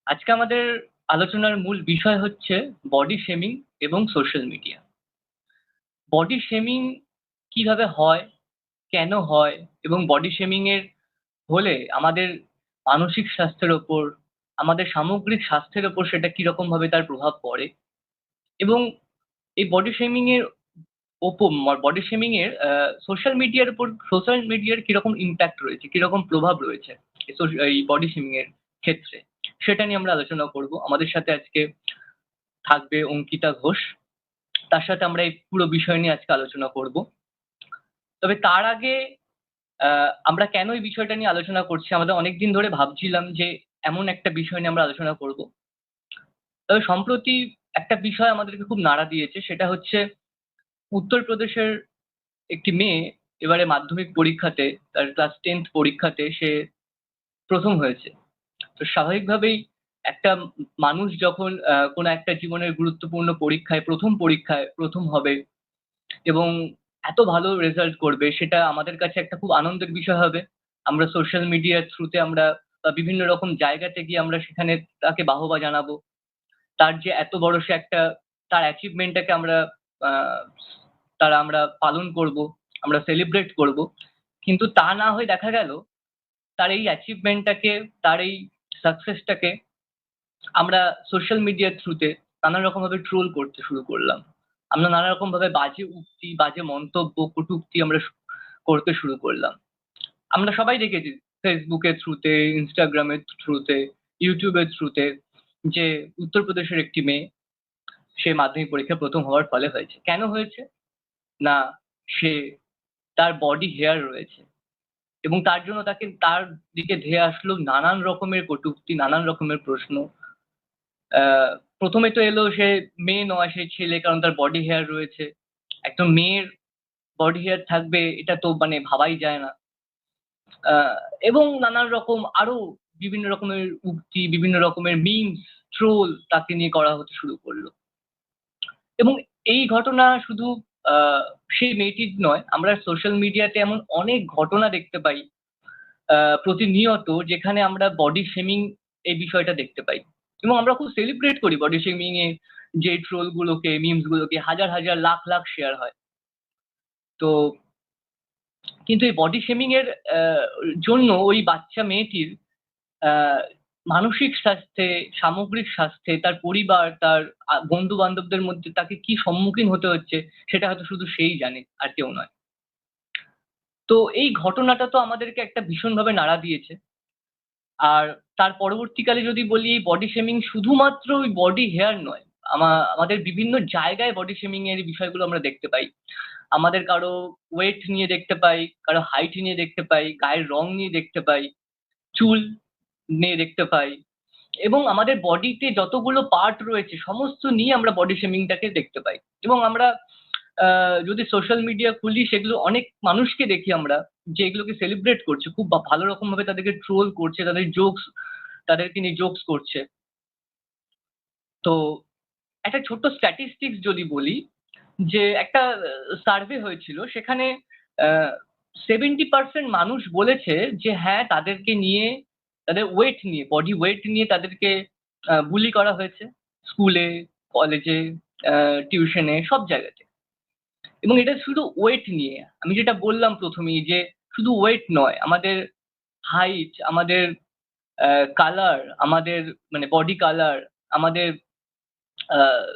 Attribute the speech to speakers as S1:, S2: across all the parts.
S1: আজকে আমাদের আলোচনার মূল বিষয় হচ্ছে বডি শেমিং এবং সোশ্যাল মিডিয়া। বডি শেমিং কিভাবে হয়, কেন হয় এবং বডি শেমিং এর হলে আমাদের মানসিক স্বাস্থ্যের ওপর, আমাদের সামগ্রিক স্বাস্থ্যের ওপর সেটা কিরকম ভাবে তার প্রভাব পড়ে এবং এই বডি শেমিং এর ওপর বডি শেমিং এর সোশ্যাল মিডিয়ার কিরকম ইমপ্যাক্ট রয়েছে, কিরকম প্রভাব রয়েছে এই বডি শেমিং এর ক্ষেত্রে, সেটা নিয়ে আমরা আলোচনা করব। আমাদের সাথে আজকে থাকবে অঙ্কিতা ঘোষ। তার সাথে আমরা এই পুরো বিষয় নিয়ে আজকে আলোচনা করব। তবে তার আগে আমরা কেন এই বিষয়টা নিয়ে আলোচনা করছি, আমাদের অনেকদিন ধরে ভাবছিলাম যে এমন একটা বিষয় নিয়ে আমরা আলোচনা করব। তবে সম্প্রতি একটা বিষয় আমাদেরকে খুব নাড়া দিয়েছে, সেটা হচ্ছে উত্তরপ্রদেশের একটি মেয়ে এবারে মাধ্যমিক পরীক্ষাতে, তার ক্লাস 10th পরীক্ষাতে সে প্রথম হয়েছে। তো স্বাভাবিকভাবেই একটা মানুষ যখন কোনো একটা জীবনের গুরুত্বপূর্ণ পরীক্ষায় প্রথম হবে এবং এত ভালো রেজাল্ট করবে, সেটা আমাদের কাছে একটা খুব আনন্দের বিষয় হবে। আমরা সোশ্যাল মিডিয়ার থ্রুতে আমরা বা বিভিন্ন রকম জায়গাতে গিয়ে আমরা সেখানে তাকে বাহবা জানাবো। তার যে এত বড় সে একটা, তার অ্যাচিভমেন্টটাকে আমরা আহ, আমরা পালন করব, আমরা সেলিব্রেট করব। কিন্তু তা না হয়ে দেখা গেল তার এই অ্যাচিভমেন্টটাকে, তার এই সাকসেসটাকে আমরা সোশ্যাল মিডিয়ার থ্রুতে নানা রকম ভাবে ট্রোল করতে শুরু করলাম। আমরা নানা রকম ভাবে বাজে উক্তি, বাজে মন্তব্য, কটূক্তি আমরা করতে শুরু করলাম। আমরা সবাই দেখেছি ফেসবুকের থ্রুতে, ইনস্টাগ্রামের থ্রুতে, ইউটিউবের থ্রুতে, যে উত্তরপ্রদেশের একটি মেয়ে সে মাধ্যমিক পরীক্ষায় প্রথম হওয়ার ফলে হয়েছে। কেন হয়েছে? না, সে, তার বডি হেয়ার রয়েছে এবং তার জন্য তার দিকে ধেয়ে আসলো নানান রকমের কটূক্তি, নানান রকমের প্রশ্ন। আহ, প্রথমে তো এলো সে মেয়ে নয়, সে ছেলে, কারণ তার বডি হেয়ার রয়েছে। একদম মেয়ের বডি হেয়ার থাকবে এটা তো মানে ভাবাই যায় না। আহ, এবং নানান রকম আরো বিভিন্ন রকমের উক্তি, বিভিন্ন রকমের মিমস, ট্রোল তাকে নিয়ে করা হতে শুরু করলো। এবং এই ঘটনা শুধু আহ, সেই মেয়েটির নয়, আমরা সোশ্যাল মিডিয়াতে এমন অনেক ঘটনা দেখতে পাই প্রতিনিয়ত, যেখানে আমরা বডি শেমিং এই বিষয়টা দেখতে পাই এবং আমরা খুব সেলিব্রেট করি বডি শেমিং এ। যে ট্রোল গুলোকে, মিমস গুলোকে হাজার হাজার লাখ লাখ শেয়ার হয়। তো কিন্তু এই বডি শেমিং এর জন্য ওই বাচ্চা মেয়েটির আহ, মানসিক স্বাস্থ্যে, সামগ্রিক স্বাস্থ্যে, তার পরিবার, তার বন্ধু বান্ধবদের মধ্যে তাকে কি সম্মুখীন হতে হচ্ছে, সেটা হয়তো শুধু সেই জানে, আর কেউ নয়। তো এই ঘটনাটা তো আমাদেরকে একটা ভীষণভাবে নাড়া দিয়েছে। আর তার পরবর্তীকালে যদি বলি, এই বডি শেমিং শুধুমাত্র ওই বডি হেয়ার নয়, আমাদের বিভিন্ন জায়গায় বডি শেমিং এর বিষয়গুলো আমরা দেখতে পাই। আমাদের কারো ওয়েট নিয়ে দেখতে পাই, কারো হাইট নিয়ে দেখতে পাই, গায়ের রং নিয়ে দেখতে পাই, চুল নিয়ে দেখতে পাই, এবং আমাদের বডিতে যতগুলো পার্ট রয়েছে সমস্ত নিয়ে আমরা বডি শেমিংটাকে দেখতে পাই। এবং আমরা যদি সোশ্যাল মিডিয়া খুলি, সেগুলো অনেক মানুষকে দেখি আমরা যে এগুলোকে সেলিব্রেট করছে, খুব ভালো রকম ভাবে তাদেরকে ট্রোল করছে, তাদেরকে নিয়ে জোকস করছে। তো একটা ছোট্ট স্ট্যাটিস্টিক্স যদি বলি, যে একটা সার্ভে হয়েছিল, সেখানে 70% মানুষ বলেছে যে হ্যাঁ, তাদেরকে নিয়ে, তাদের ওয়েট নিয়ে, বডি ওয়েট নিয়ে তাদেরকে বুলি করা হয়েছে, স্কুলে, কলেজে, টিউশনে, সব জায়গাতে। এবং এটা শুধু ওয়েট নিয়ে, আমি যেটা বললাম প্রথমেই, যে শুধু ওয়েট নয়, আমাদের হাইট, আমাদের কালার, আমাদের মানে বডি কালার, আমাদের আহ,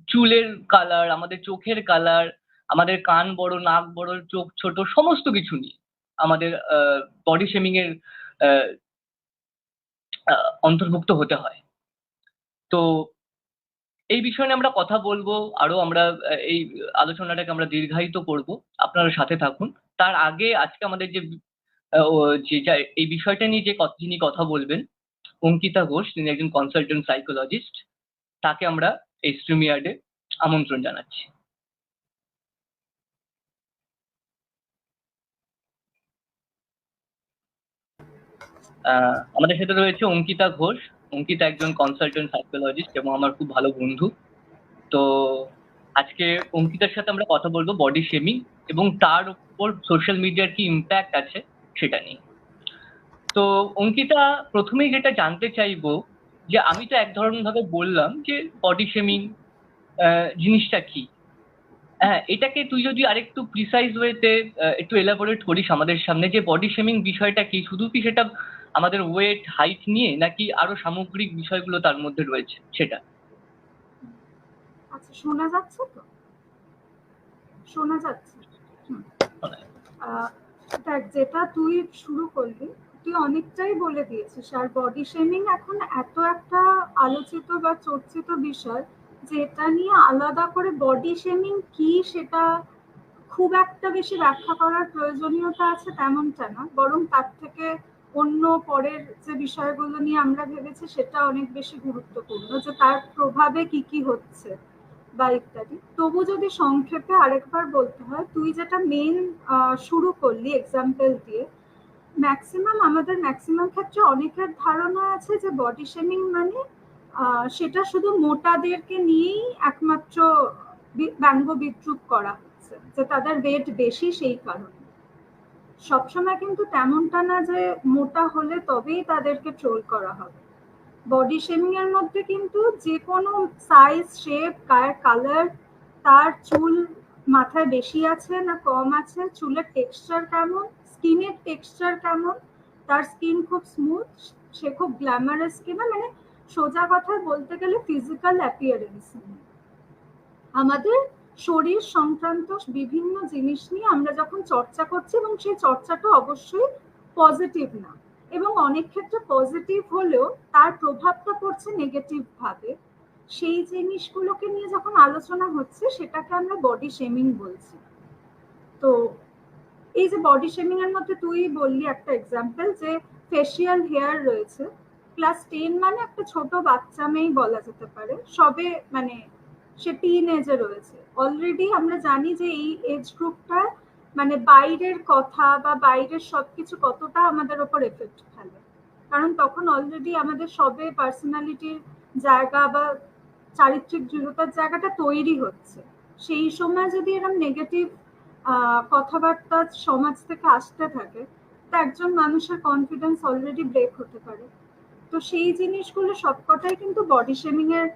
S1: চুলের কালার, আমাদের চোখের কালার, আমাদের কান বড়, নাক বড়, চোখ ছোট, সমস্ত কিছু নিয়ে আমাদের বডি শেমিং এর আহ, অন্তর্ভুক্ত হতে হয়। তো এই বিষয়ে নিয়ে আমরা কথা বলবো, আরো আমরা এই আলোচনাটাকে আমরা দীর্ঘায়িত করব। আপনারা সাথে থাকুন। তার আগে আজকে আমাদের যে এই বিষয়টা নিয়ে যিনি কথা বলবেন, অঙ্কিতা ঘোষ, তিনি একজন কনসালটেন্ট সাইকোলজিস্ট। তাকে আমরা এই স্ট্রিমিয়ার্ডে আমন্ত্রণ জানাচ্ছি। আমাদের সাথে রয়েছে অঙ্কিতা ঘোষ। অঙ্কিতা একজন কনসালটেন্ট সাইকোলজিস্ট এবং আমার খুব ভালো বন্ধু। তো আজকে অঙ্কিতার সাথে আমরা কথা বলবো বডি শেমিং এবং তার উপর সোশ্যাল মিডিয়ার কি ইম্প্যাক্ট আছে সেটা নিয়ে। তো অঙ্কিতা, প্রথমেই যেটা জানতে চাইবো যে আমি তো এক ধরনের ভাবে বললাম যে বডি শেমিং জিনিসটা কি। হ্যাঁ, এটাকে তুই যদি আরেকটু প্রিসাইজ ওয়েতে একটু এলাবোরেট করিস আমাদের সামনে, যে বডি শেমিং বিষয়টা কি, শুধু কি সেটা আমাদের ওয়েট হাইট নিয়ে, নাকি আরো সামগ্রিক বিষয়গুলো তার মধ্যে রয়েছে সেটা।
S2: আচ্ছা, শোনা যাচ্ছে তো? শোনা যাচ্ছে? দেখ, যেটা তুই শুরু করলি, তুই অনেকটাই বলে দিয়েছিস। আর বডি শেমিং এখন এত একটা আলোচিত বা চর্চিত বিষয় যে এটা নিয়ে আলাদা করে বডি শেমিং কি সেটা খুব একটা বেশি ব্যাখ্যা করার প্রয়োজনীয়তা আছে তেমনটা না, বরং তার থেকে অন্য পরের যে বিষয়গুলো নিয়ে আমরা ভেবেছি সেটা অনেক বেশি গুরুত্বপূর্ণ, যে তার প্রভাবে কি কি হচ্ছে বা ইত্যাদি। তবু যদি সংক্ষেপে আরেকবার বলতে হয়, তুই যেটা মেন শুরু করলি এক্সাম্পল দিয়ে, আমাদের ম্যাক্সিমাম ক্ষেত্রে অনেকের ধারণা আছে যে বডি শেমিং মানে সেটা শুধু মোটাদেরকে নিয়েই একমাত্র ব্যঙ্গ বিদ্রুপ করা হচ্ছে, যে তাদের ওয়েট বেশি সেই কারণে। সবসময় কিন্তু তেমনটা না যে মোটা হলে তবেই তাদেরকে ট্রোল করা হবে। বডি শেমিং এর মধ্যে কিন্তু যে কোনো সাইজ, শেপ, গায়ের কালার, তার চুল মাথায় বেশি আছে না কম আছে, চুলের টেক্সচার কেমন, স্কিনের টেক্সচার কেমন, তার স্কিন খুব স্মুথ, সে খুব গ্ল্যামারাস কিনা, মানে সোজা কথায় বলতে গেলে ফিজিক্যাল অ্যাপিয়ারেন্স, আমাদের শরীর সংক্রান্ত বিভিন্ন জিনিস নিয়ে আমরা যখন চর্চা করছি, এবং সেই চর্চাটা অবশ্যই পজিটিভ না, এবং অনেক ক্ষেত্রে পজিটিভ হলেও তার প্রভাবটা পড়ছে নেগেটিভ ভাবে, সেই জিনিসগুলোকে নিয়ে যখন আলোচনা হচ্ছে সেটাকে আমরা বডি শেমিং বলছি। তো এই যে বডি শেমিং এর মধ্যে তুই বললি একটা এক্সাম্পল যে ফেসিয়াল হেয়ার রয়েছে, ক্লাস 10 মানে একটা ছোট বাচ্চা মেয়েই বলা যেতে পারে, সবে মানে সে টিন এজে রয়েছে। অলরেডি আমরা জানি যে এই এজ গ্রুপটা মানে বাইরের কথা বা বাইরের সবকিছু কতটা আমাদের ওপর এফেক্ট ফেলে, কারণ তখন অলরেডি আমাদের সবে পার্সোনালিটির জায়গা বা চারিত্রিক দৃঢ়তার জায়গাটা তৈরি হচ্ছে। সেই সময় যদি এরকম নেগেটিভ কথাবার্তা সমাজ থেকে আসতে থাকে, তা একজন মানুষের কনফিডেন্স অলরেডি ব্রেক হতে পারে। তো সেই জিনিসগুলো সবকটাই কিন্তু বডি শেমিং এর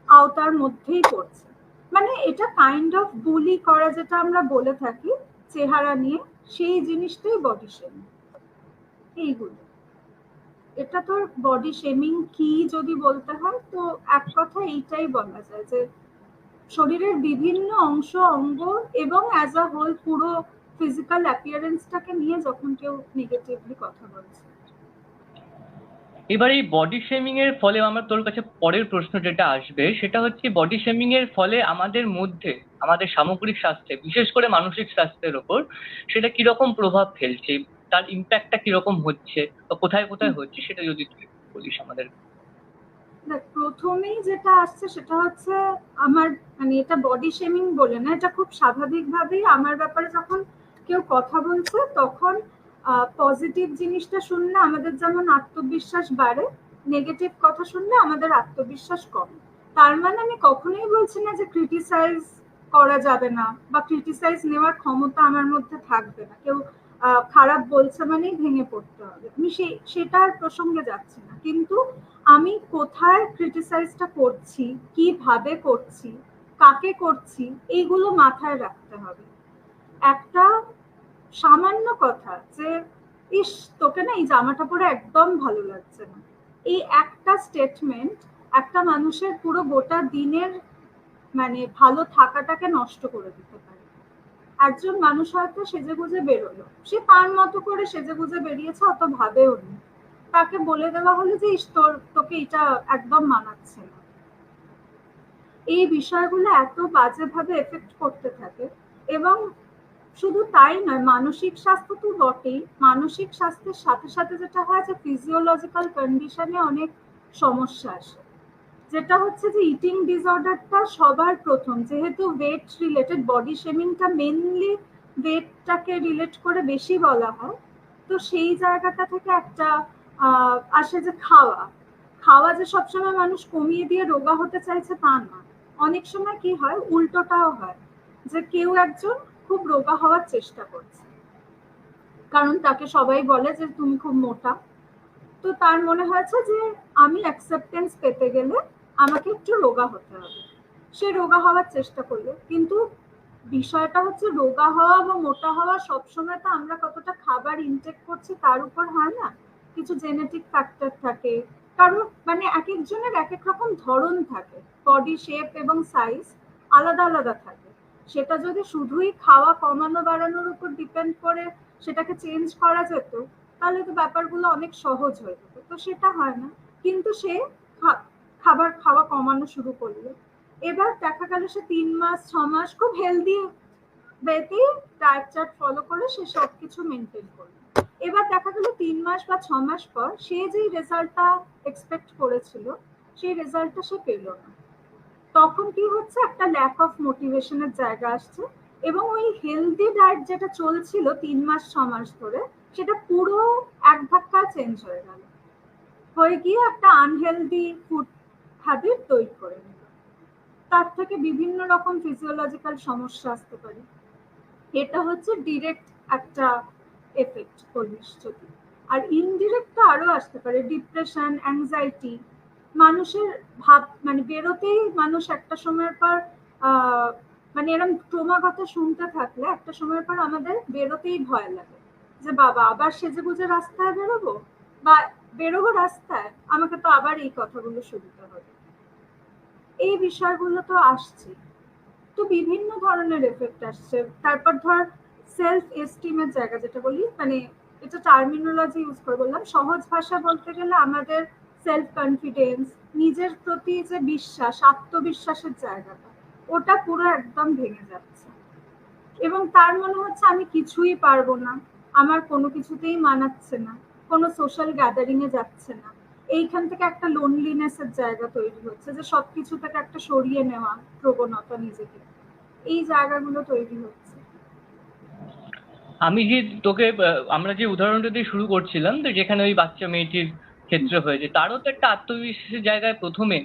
S2: আওতার মধ্যেই পড়ছে। মানে এটা কাইন্ড অফ বুলি করা, যেটা আমরা বলে থাকি চেহারা নিয়ে, সেই জিনিসটাই বডি শেমিং। এইগুলো, এটা তোর বডি শেমিং কি যদি বলতে হয় তো এক কথা এইটাই বলা যায় যে শরীরের বিভিন্ন অংশ অঙ্গ এবং অ্যাজ আ হোল পুরো ফিজিক্যাল অ্যাপিয়ারেন্সটাকে নিয়ে যখন কেউ নেগেটিভলি কথা বলছে।
S1: এবার এই বডি শেমিং এর ফলে আমার তোর কাছে পরের প্রশ্ন যেটা আসবে সেটা হচ্ছে, বডি শেমিং এর ফলে আমাদের মধ্যে, আমাদের সামগ্রিক স্বাস্থ্যে, বিশেষ করে মানসিক স্বাস্থ্যের ওপর সেটা কিরকম প্রভাব ফেলছে, তার ইম্প্যাক্টটা কিরকম হচ্ছে বা কোথায় কোথায় হচ্ছে, সেটা যদি তুই বলিস আমাদের।
S2: দেখ, প্রথমেই যেটা আসছে সেটা হচ্ছে আমার, মানে এটা বডি শেমিং বলে না, এটা খুব স্বাভাবিকভাবেই আমার ব্যাপারে যখন কেউ কথা বলছে তখন পজিটিভ জিনিসটা শুনলে আমাদের যেমন আত্মবিশ্বাস বাড়ে, নেগেটিভ কথা শুনলে আমাদের আত্মবিশ্বাস কমে। তার মানে আমি কখনোই বলছি না যে ক্রিটিসাইজ করা যাবে না বা ক্রিটিসাইজ নেওয়ার ক্ষমতা আমার মধ্যে থাকবে না, কেউ খারাপ বলছে মানেই ভেঙে পড়তে হবে, আমি সেটার প্রসঙ্গে যাচ্ছি না। কিন্তু আমি কোথায় ক্রিটিসাইজটা করছি, কিভাবে করছি, কাকে করছি, এইগুলো মাথায় রাখতে হবে। একটা সামান্য কথা যে ইস তোকে না এই জামাটা পরে একদম ভালো লাগছে না, এই একটা স্টেটমেন্ট একটা মানুষের পুরো গোটা দিনের মানে ভালো থাকাটাকে নষ্ট করে দিতে পারে। একজন মানুষ হয়তো সেজেগুজে বেরোলো, সে তার মতো করে সেজেগুজে বেরিয়েছে, অত ভাবেও নি, তাকে বলে দেওয়া হলো যে তোকে এটা একদম মানাচ্ছে না। এই বিষয়গুলো এত বাজেভাবে এফেক্ট করতে থাকে। এবং শুধু তাই নয়, মানসিক স্বাস্থ্য তো বটেই, মানসিক স্বাস্থ্যের সাথে সাথে যেটা হয় যে ফিজিওলজিক্যাল কন্ডিশনে অনেক সমস্যা আসে, যেটা হচ্ছে যে ইটিং ডিসঅর্ডারটা সবার প্রথম, যেহেতু ওয়েট রিলেটেড, বডি শেমিংটা মেনলি ওয়েটটাকে রিলেট করে বেশি বলা হয়, তো সেই জায়গাটা থেকে একটা আসে যে খাওয়া, খাওয়া যে সবসময় মানুষ কমিয়ে দিয়ে রোগা হতে চাইছে তা না, অনেক সময় কি হয় উল্টোটাও হয়, যে কেউ একজন খুব রোগা হওয়ার চেষ্টা করছে। কারণ তাকে সবাই বলে যে তুমি খুব মোটা। তো তার মনে হয়েছে যে আমি অ্যাকসেপ্টেন্স পেতে গেলে আমাকে একটু রোগা হতে হবে। সে রোগা হওয়ার চেষ্টা করলো, কিন্তু বিষয়টা হচ্ছে রোগা হওয়া বা মোটা হওয়া সবসময় তো আমরা কতটা খাবার ইনটেক করছি তার উপর হয় না, কিছু জেনেটিক ফ্যাক্টর থাকে, কারণ মানে এক একজনের এক এক রকম ধরন থাকে, বডি শেপ এবং সাইজ আলাদা আলাদা থাকে। সেটা যদি শুধুই খাওয়া কমানো বাড়ানোর উপর ডিপেন্ড করে সেটাকে চেঞ্জ করা যেত তাহলে তো ব্যাপারগুলো অনেক সহজ হয়ে যেত, তো সেটা হয় না। কিন্তু সে খাবার খাওয়া কমানো শুরু করলো। এবার দেখা গেল সে 3 মাস 6 মাস খুব হেলদি ওয়েতে ডায়েট চার্ট ফলো করে সে সবকিছু মেনটেন করলো। এবার দেখা গেল 3 মাস বা 6 মাস পর সে যেই রেজাল্টটা এক্সপেক্ট করেছিল সেই রেজাল্টটা সে পেল না। তখন কি হচ্ছে, একটা ল্যাক অফ মোটিভেশনের জায়গা আসছে, এবং ওই হেলদি ডায়েট যেটা চলছিল 3 মাস 6 মাস ধরে সেটা পুরো এক ধাক্কা চেঞ্জ হয়ে গিয়ে একটা আনহেলদি ফুড হ্যাবিট তৈরি করে নিল। তার থেকে বিভিন্ন রকম ফিজিওলজিক্যাল সমস্যা আসতে পারে। এটা হচ্ছে ডিরেক্ট একটা এফেক্ট বলিস যদি। আর ইনডিরেক্ট তো আরো আসতে পারে, ডিপ্রেশন, অ্যাংজাইটি, মানুষের ভাব মানে বেরোতেই মানুষ একটা সময়ের পর মানে এরকম ক্রমাগত শুনতে থাকলে একটা সময়ের পর আমাদের বেরোতেই ভয় লাগে যে বাবা আবার সেজে গুজে রাস্তায় বেরোবো, বা বেরোবো রাস্তায় আমাকে তো আবার এই কথাগুলো শুনতে হবে। এই বিষয়গুলো তো আসছে, তো বিভিন্ন ধরনের এফেক্ট আসছে। তারপর ধর সেলফ এস্টিমের জায়গা যেটা বলি, মানে এটা টার্মিনোলজি ইউজ করে বললাম, সহজ ভাষা বলতে গেলে আমাদের সেলফ কনফিডেন্স, নিজের প্রতি যে বিশ্বাস, আত্মবিশ্বাসের জায়গাটা ওটা পুরো একদম ভেঙে যাচ্ছে, এবং তার মনে হচ্ছে আমি কিছুই পারবো না, আমার কোনো কিছুতেই মানাচ্ছে না, কোনো সোশ্যাল গ্যাদারিং এ যাচ্ছে না। এইখান থেকে একটা লোনলিনেস এর জায়গা তৈরি হচ্ছে, যে সবকিছু থেকে একটা সরিয়ে নেওয়া প্রবণতা নিজেকে, এই জায়গাগুলো তৈরি হচ্ছে।
S1: আমি যে তোকে আমরা যে উদাহরণটা দিয়ে শুরু করছিলাম, তো যেখানে ওই বাচ্চা মেয়েটির ক্ষেত্রে হয়েছে, তারও তো একটা আত্মবিশ্বাসের জায়গায় প্রথমে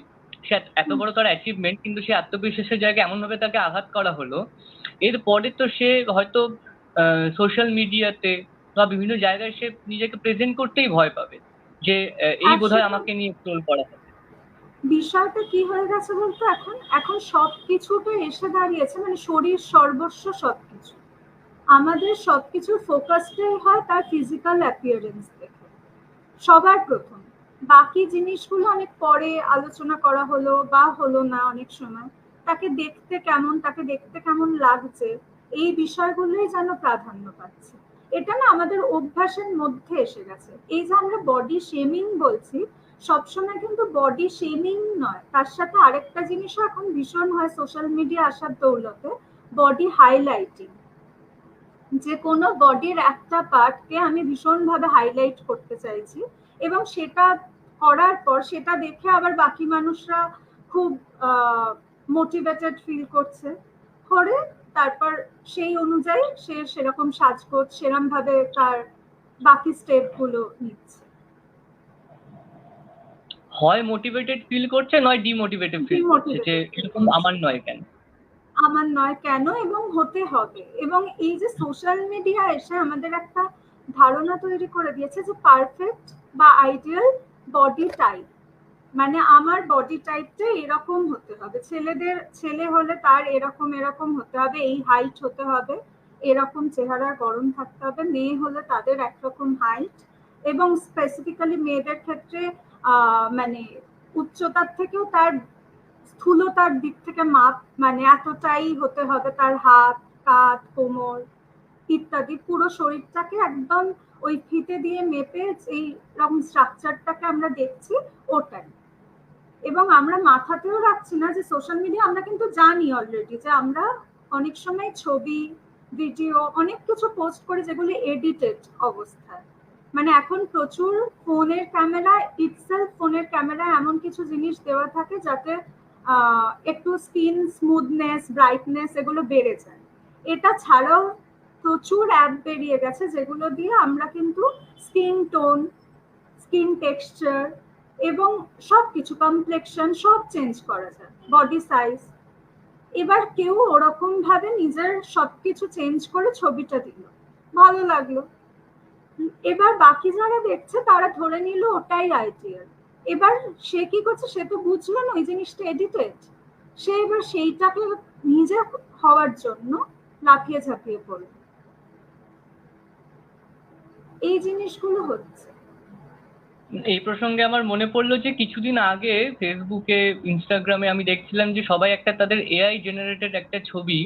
S1: সে এত বড় তার অ্যাচিভমেন্ট, কিন্তু সে আত্মবিশ্বাসের জায়গায় এমন ভাবে তাকে আঘাত করা হলো, এরপরে তো সে হয়তো সোশ্যাল মিডিয়াতে বা বিভিন্ন জায়গায় সে নিজেকে প্রেজেন্ট করতেই ভয় পাবে যে এই বোধহয়
S2: আসলে
S1: আমাকে নিয়ে ট্রোল করা হবে।
S2: বিষয়টা কি হয়ে গেছে বলতো, এখন এখন সবকিছুতে এসে দাঁড়িয়েছে মানে শরীর সর্বস্ব সবকিছু, আমাদের সবকিছুর ফোকাসটাই হয় তার ফিজিক্যাল অ্যাপিয়ারেন্স দেখে সবার প্রথম। বাকি জিনিসগুলো অনেক পরে আলোচনা করা হলো বা হলো না, অনেক সময় তাকে দেখতে কেমন, তাকে দেখতে কেমন লাগছে, এই বিষয়গুলোই যেন প্রাধান্য পাচ্ছে। এটা না আমাদের অভ্যাসের মধ্যে এসে গেছে। এই যে আমরা বডি শেমিং বলছি, সবসময় কিন্তু বডি শেমিং নয়, তার সাথে আরেকটা জিনিসও এখন ভীষণ হয় সোশ্যাল মিডিয়া আসার দৌলতে, বডি হাইলাইটিং। যে কোনো বডির একটা পার্টকে আমি ভীষণভাবে হাইলাইট করতে চাইছি, এবং সেটা করার পর সেটা দেখে আবার বাকি মানুষরা খুব মোটিভেটেড ফিল করছে, করে তারপর সেই অনুযায়ী সে সেরকম সাজগোজ সেরকম ভাবে তার বাকি স্টেপ গুলো নিচ্ছে।
S1: হয় মোটিভেটেড ফিল করছে, নয় ডিমোটিভেটেড ফিল করছে যে
S2: ডিমোটিভেটেড ফিল
S1: এরকম
S2: করছে,
S1: আমার নয় কেন।
S2: আমার নয় কেন, এবং হতে হবে। এবং এই যে সোশ্যাল মিডিয়া এসে আমাদের একটা ধারণা তৈরি করে দিয়েছে যে পারফেক্ট বা আইডিয়াল বডি টাইপ, মানে আমার বডি টাইপটা এরকম হতে হবে, ছেলেদের ছেলে হলে তার এরকম এরকম হতে হবে, এই হাইট হতে হবে, এরকম চেহারার গড়ন থাকতে হবে, মেয়ে হলে তাদের একরকম হাইট, এবং স্পেসিফিক্যালি মেয়েদের ক্ষেত্রে মানে উচ্চতার থেকেও তার স্থূলতার দিক থেকে মাপ, মানে এতটাই হতে হবে তার হাত, কাঁধ, কোমর ইত্যাদি, পুরো শরীরটাকে একদম ওই ফিতে দিয়ে মেপে এই রকম স্ট্রাকচারটাকে আমরা দেখছি ওটাই। এবং আমরা মাথাতেও রাখছি না যে সোশ্যাল মিডিয়া, আমরা কিন্তু জানি অলরেডি যে আমরা অনেক সময় ছবি ভিডিও অনেক কিছু পোস্ট করি যেগুলো এডিটেড অবস্থায়, মানে এখন প্রচুর ফোনের ক্যামেরা ইটসেলফ, ফোনের ক্যামেরায় এমন কিছু জিনিস দেওয়া থাকে যাতে একটু স্ক্রিন স্মুথনেস, ব্রাইটনেস এগুলো বেড়ে যায়। এটা ছাড়াও প্রচুর অ্যাপ বেরিয়ে গেছে যেগুলো দিয়ে আমরা কিন্তু স্কিন টোন, স্কিন টেক্সচার এবং সবকিছু কমপ্লেকশন সব চেঞ্জ করা যায়, বডি সাইজ। এবার কেউ ওরকম ভাবে নিজের সবকিছু চেঞ্জ করে ছবিটা দিল, ভালো লাগলো, এবার বাকি যারা দেখছে তারা ধরে নিল ওটাই আইডিয়াল। এবার সে কি করছে, সে তো বুঝলো না ওই জিনিসটা এডিটেড, সে এবার সেইটাকে নিজে হওয়ার জন্য লাফিয়ে ঝাঁপিয়ে পড়ল। এই জিনিসগুলো হচ্ছে।
S1: এই প্রসঙ্গে আমার মনে পড়লো যে কিছুদিন আগে ফেসবুকে, ইনস্টাগ্রামে আমি দেখছিলাম যে সবাই একটা তাদের এআই জেনারেটেড একটা ছবি,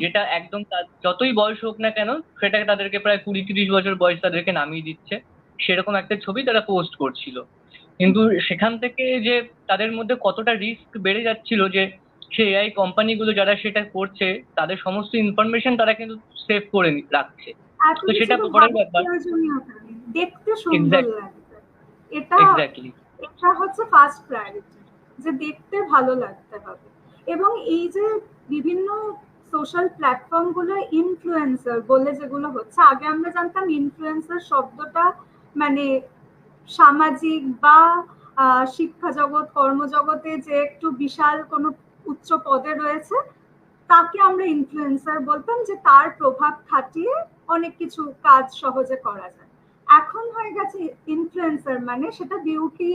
S1: যেটা একদম যতই বয়স হোক না কেন সেটা তাদেরকে প্রায় 20-30 বছর বয়স তাদেরকে নামিয়ে দিচ্ছে, সেরকম একটা ছবি তারা পোস্ট করছিল। কিন্তু সেখান থেকে যে তাদের মধ্যে কতটা রিস্ক বেড়ে যাচ্ছিল, যে সে এআই কোম্পানিগুলো যারা সেটা করছে তাদের সমস্ত ইনফরমেশন তারা কিন্তু সেভ করে রাখছে।
S2: এত
S1: তো
S2: কিছু
S1: সেটা
S2: তো
S1: পরের
S2: ভাবার
S1: ব্যাপার।
S2: প্রয়োজনীয়তা নেই, দেখতে সুন্দর
S1: এক্স্যাক্টলি,
S2: লাগবে। এটা
S1: এক্স্যাক্টলি।
S2: এটা হচ্ছে ফার্স্ট প্রায়োরিটি, যে দেখতে ভালো লাগতে হবে। এবং এই যে বিভিন্ন সোশ্যাল প্ল্যাটফর্ম গুলো ইনফ্লুয়েন্সার বলে যেগুলো হচ্ছে, আগে আমরা জানতাম ইনফ্লুয়েন্সার শব্দটা মানে সামাজিক বা শিক্ষা জগৎ কর্মজগতে যে একটু বিশাল কোনো উচ্চ পদে রয়েছে তাকে আমরা ইনফ্লুয়েন্সার বলতাম, যে তার প্রভাব খাটিয়ে অনেক কিছু কাজ সহজে করা যায়। এখন হয়ে গেছে ইনফ্লুয়েন্সার মানে সেটা বিউটি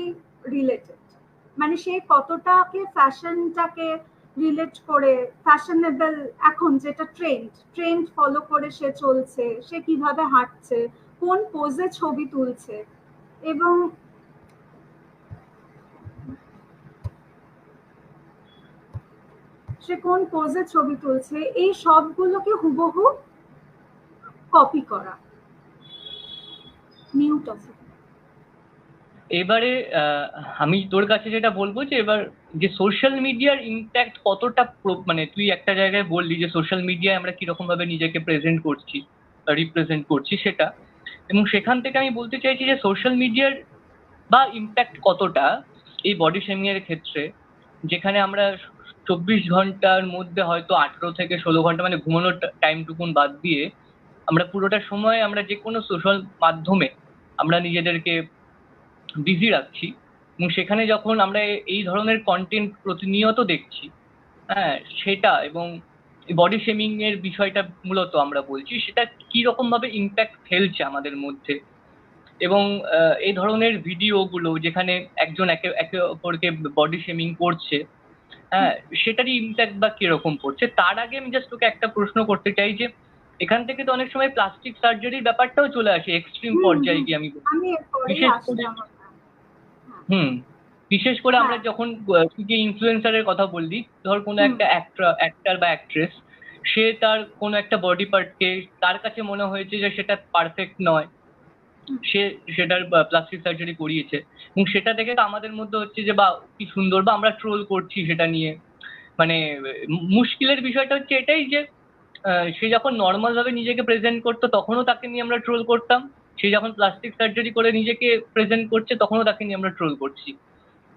S2: রিলেটেড, মানে সে কতটাকে ফ্যাশনটাকে রিলেট করে, ফ্যাশনেবল এখন যেটা ট্রেন্ড ফলো করে সে চলছে, সে কিভাবে হাঁটছে, কোন পোজে ছবি তুলছে, এবং সে কোন পোজে ছবি তুলছে, এই সবগুলোকে হুবহু কপি করা। মিউট আছে।
S1: এবারে আমি তোর কাছে যেটা বলবো যে এবার যে সোশ্যাল মিডিয়ার ইম্প্যাক্ট কতটা মানে তুই একটা জায়গায় বললি যে সোশ্যাল মিডিয়ায় আমরা কিরকম ভাবে নিজেকে প্রেজেন্ট করছি, রিপ্রেজেন্ট করছি সেটা, এবং সেখান থেকে আমি বলতে চাইছি যে সোশ্যাল মিডিয়ার বা ইম্প্যাক্ট কতটা এই বডি শেমিং এর ক্ষেত্রে, যেখানে আমরা 24 ঘন্টার মধ্যে হয়তো 18 থেকে 16 ঘন্টা মানে ঘুমানোর টাইমটুকুন বাদ দিয়ে আমরা পুরোটা সময় আমরা যে কোনো সোশ্যাল মাধ্যমে আমরা নিজেদেরকে বিজি রাখছি, এবং সেখানে যখন আমরা এই ধরনের কন্টেন্ট প্রতিনিয়ত দেখছি, হ্যাঁ সেটা, এবং বডি শেমিং এর বিষয়টা মূলত আমরা বলছি, সেটা কি রকম ভাবে ইম্প্যাক্ট ফেলছে আমাদের মধ্যে, এবং এই ধরনের ভিডিও গুলো যেখানে একজন একে একে অপরকে বডি শেমিং করছে, হ্যাঁ সেটারই ইম্প্যাক্ট বা কিরকম পড়ছে। তার আগে আমি জাস্ট তোকে একটা প্রশ্ন করতে চাই যে এখান থেকে তো অনেক সময় প্লাস্টিক সার্জারির ব্যাপারটাও চলে আসে এক্সট্রিম পর্যায়ে গিয়ে, আমি বলবো।
S2: আমি এরপরেই
S1: বিশেষ করে
S2: আসলাম ওটা। হ্যাঁ,
S1: হুম, বিশেষ করে আমরা
S2: হ্যাঁ,
S1: যখন তুই যে ইনফ্লুয়েন্সারের কথা বললি, ধর কোনো একটা অ্যাক্টর বা অ্যাক্ট্রেস, সে তার কোনো একটা বডি পার্টকে তার কাছে মনে হয়েছে যে সেটা পারফেক্ট নয়, সে সেটার প্লাস্টিক সার্জারি করিয়েছে, এবং সেটা দেখে তো আমাদের মধ্যে হচ্ছে যে বা কি সুন্দর, বা আমরা ট্রোল করছি সেটা নিয়ে। মানে মুশকিলের বিষয়টা হচ্ছে এটাই যে সে যখন নর্মাল ভাবে নিজেকে প্রেজেন্ট করতো তখনও তাকে নিয়ে আমরা ট্রোল করতাম, সে যখন প্লাস্টিক সার্জারি করে নিজেকে প্রেজেন্ট করছে তখনও তাকে নিয়ে আমরা ট্রোল করছি।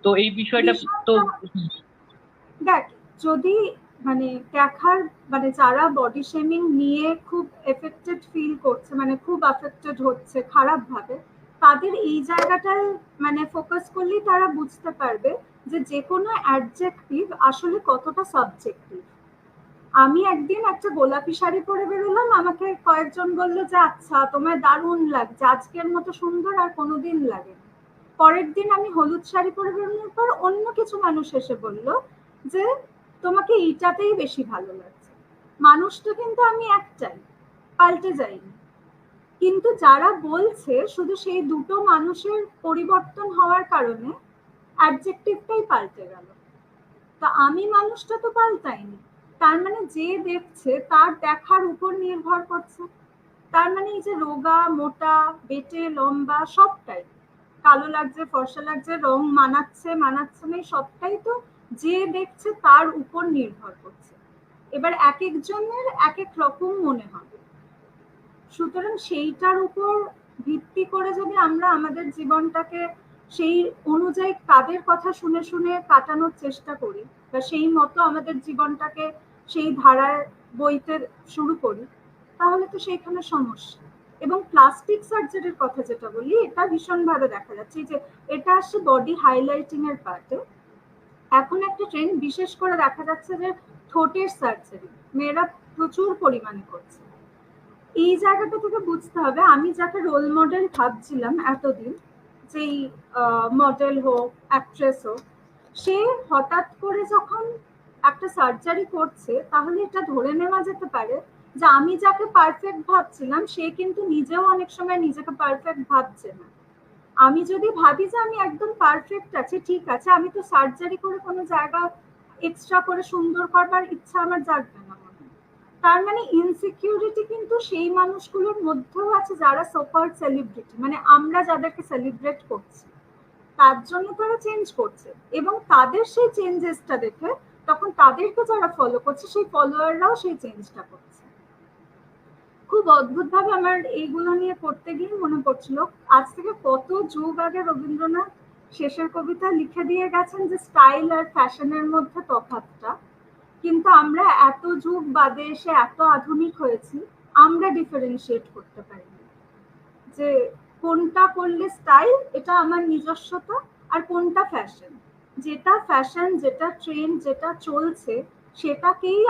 S1: তো এই বিষয়টা তো
S2: বিষয়টা দেখ, যদি মানে দেখার মানে যারা বডি শেমিং নিয়ে খুব এফেক্টেড ফিল করছে, মানে খুব এফেক্টেড হচ্ছে খারাপ ভাবে, তাদের এই জায়গাটায় মানে ফোকাস করলেই তারা বুঝতে পারবে যে যে কোনো অ্যাডজেক্টিভ আসলে কতটা সাবজেক্টিভ। আমি একদিন একটা গোলাপি শাড়ি পরে বেরোলাম, আমাকে কয়েকজন বললো যে আচ্ছা তোমায় দারুণ লাগছে, আজকের মতো সুন্দর আর কোনোদিন লাগেনি। পরের দিন আমি হলুদ শাড়ি পরে বেরোনোর পর অন্য কিছু মানুষ এসে বলল যে তোমাকে এইটাতেই বেশি ভালো লাগছে। মানুষটা কিন্তু আমি একটাই, পাল্টে যাইনি। কিন্তু যারা বলছে শুধু সেই দুটো মানুষের পরিবর্তন হওয়ার কারণে অ্যাডজেক্টিভটাই পাল্টে গেল। তা আমি মানুষটা তো পাল্টাইনি। তার মানে যে দেখছে তার দেখার উপর নির্ভর করছে। তার মানে এই যে রোগা মোটা বেটে লম্বা সবটাই, কালো লাগছে ফর্সা লাগছে রং মানাচ্ছে মানাচ্ছে না, সবটাই তো যে দেখছে তার উপর নির্ভর করছে। এবার এক একজনের এক এক রকম মনে হবে। সুতরাং সেইটার উপর ভিত্তি করে যদি আমরা আমাদের জীবনটাকে সেই অনুযায়ী তাদের কথা শুনে শুনে কাটানোর চেষ্টা করি, বা সেই মতো আমাদের জীবনটাকে সেই ধারায় বইতে শুরু করি, তাহলে তো সেইখানে সমস্যা। এবং প্লাস্টিক সার্জারির কথা যেটা বলি, এটা ভীষণভাবে দেখা যাচ্ছে যে এটা আসছে বডি হাইলাইটিং এর পার্টে। এখন একটা ট্রেন্ড বিশেষ করে দেখা যাচ্ছে যে ঠোঁটের সার্জারি মেয়েরা প্রচুর পরিমাণে করছে। এই জায়গাটা থেকে বুঝতে হবে আমি যাকে রোল মডেল ভাবছিলাম এতদিন, যেই মডেল হোক অ্যাক্ট্রেস হোক, সে হঠাৎ করে যখন একটা সার্জারি করছে, তাহলে এটা ধরে নেওয়া যেতে পারে যে আমি যাকে পারফেক্ট ভাবছিলাম সে কিন্তু নিজেও অনেক সময় নিজেকে পারফেক্ট ভাবছে না। আমি যদি ভাবি যে আমি একদম পারফেক্ট আছি, ঠিক আছে, আমি তো সার্জারি করে কোনো জায়গা এক্সট্রা করে সুন্দর করবার ইচ্ছা আমার জাগবে না মনে হয়। তার মানে ইনসিকিউরিটি কিন্তু সেই মানুষগুলোর মধ্যেও আছে যারা সোকল সেলিব্রিটি, মানে আমরা যাদেরকে সেলিব্রেট করছি তার জন্য তারা চেঞ্জ করছে, এবং তাদের সেই চেঞ্জেসটা দেখে তখন তাদেরকে যারা ফলো করছে সেই ফলোয়াররাও সেই চেঞ্জটা করছে। খুব অদ্ভুত ভাবে আমার এইগুলো নিয়ে পড়তে গিয়ে মনে পড়ছিল, আজ থেকে কত যুগ আগে রবীন্দ্রনাথ শেষের কবিতা লিখে দিয়ে গেছেন যে স্টাইল আর ফ্যাশনের মধ্যে তফাৎটা, কিন্তু আমরা এত যুগ বাদে এসে এত আধুনিক হয়েছি, আমরা ডিফারেন্সিয়েট করতে পারিনি যে কোনটা করলে স্টাইল, এটা আমার নিজস্বতা, আর কোনটা ফ্যাশন। যেটা ফ্যাশন, যেটা ট্রেন্ড, যেটা চলছে সেটাকেই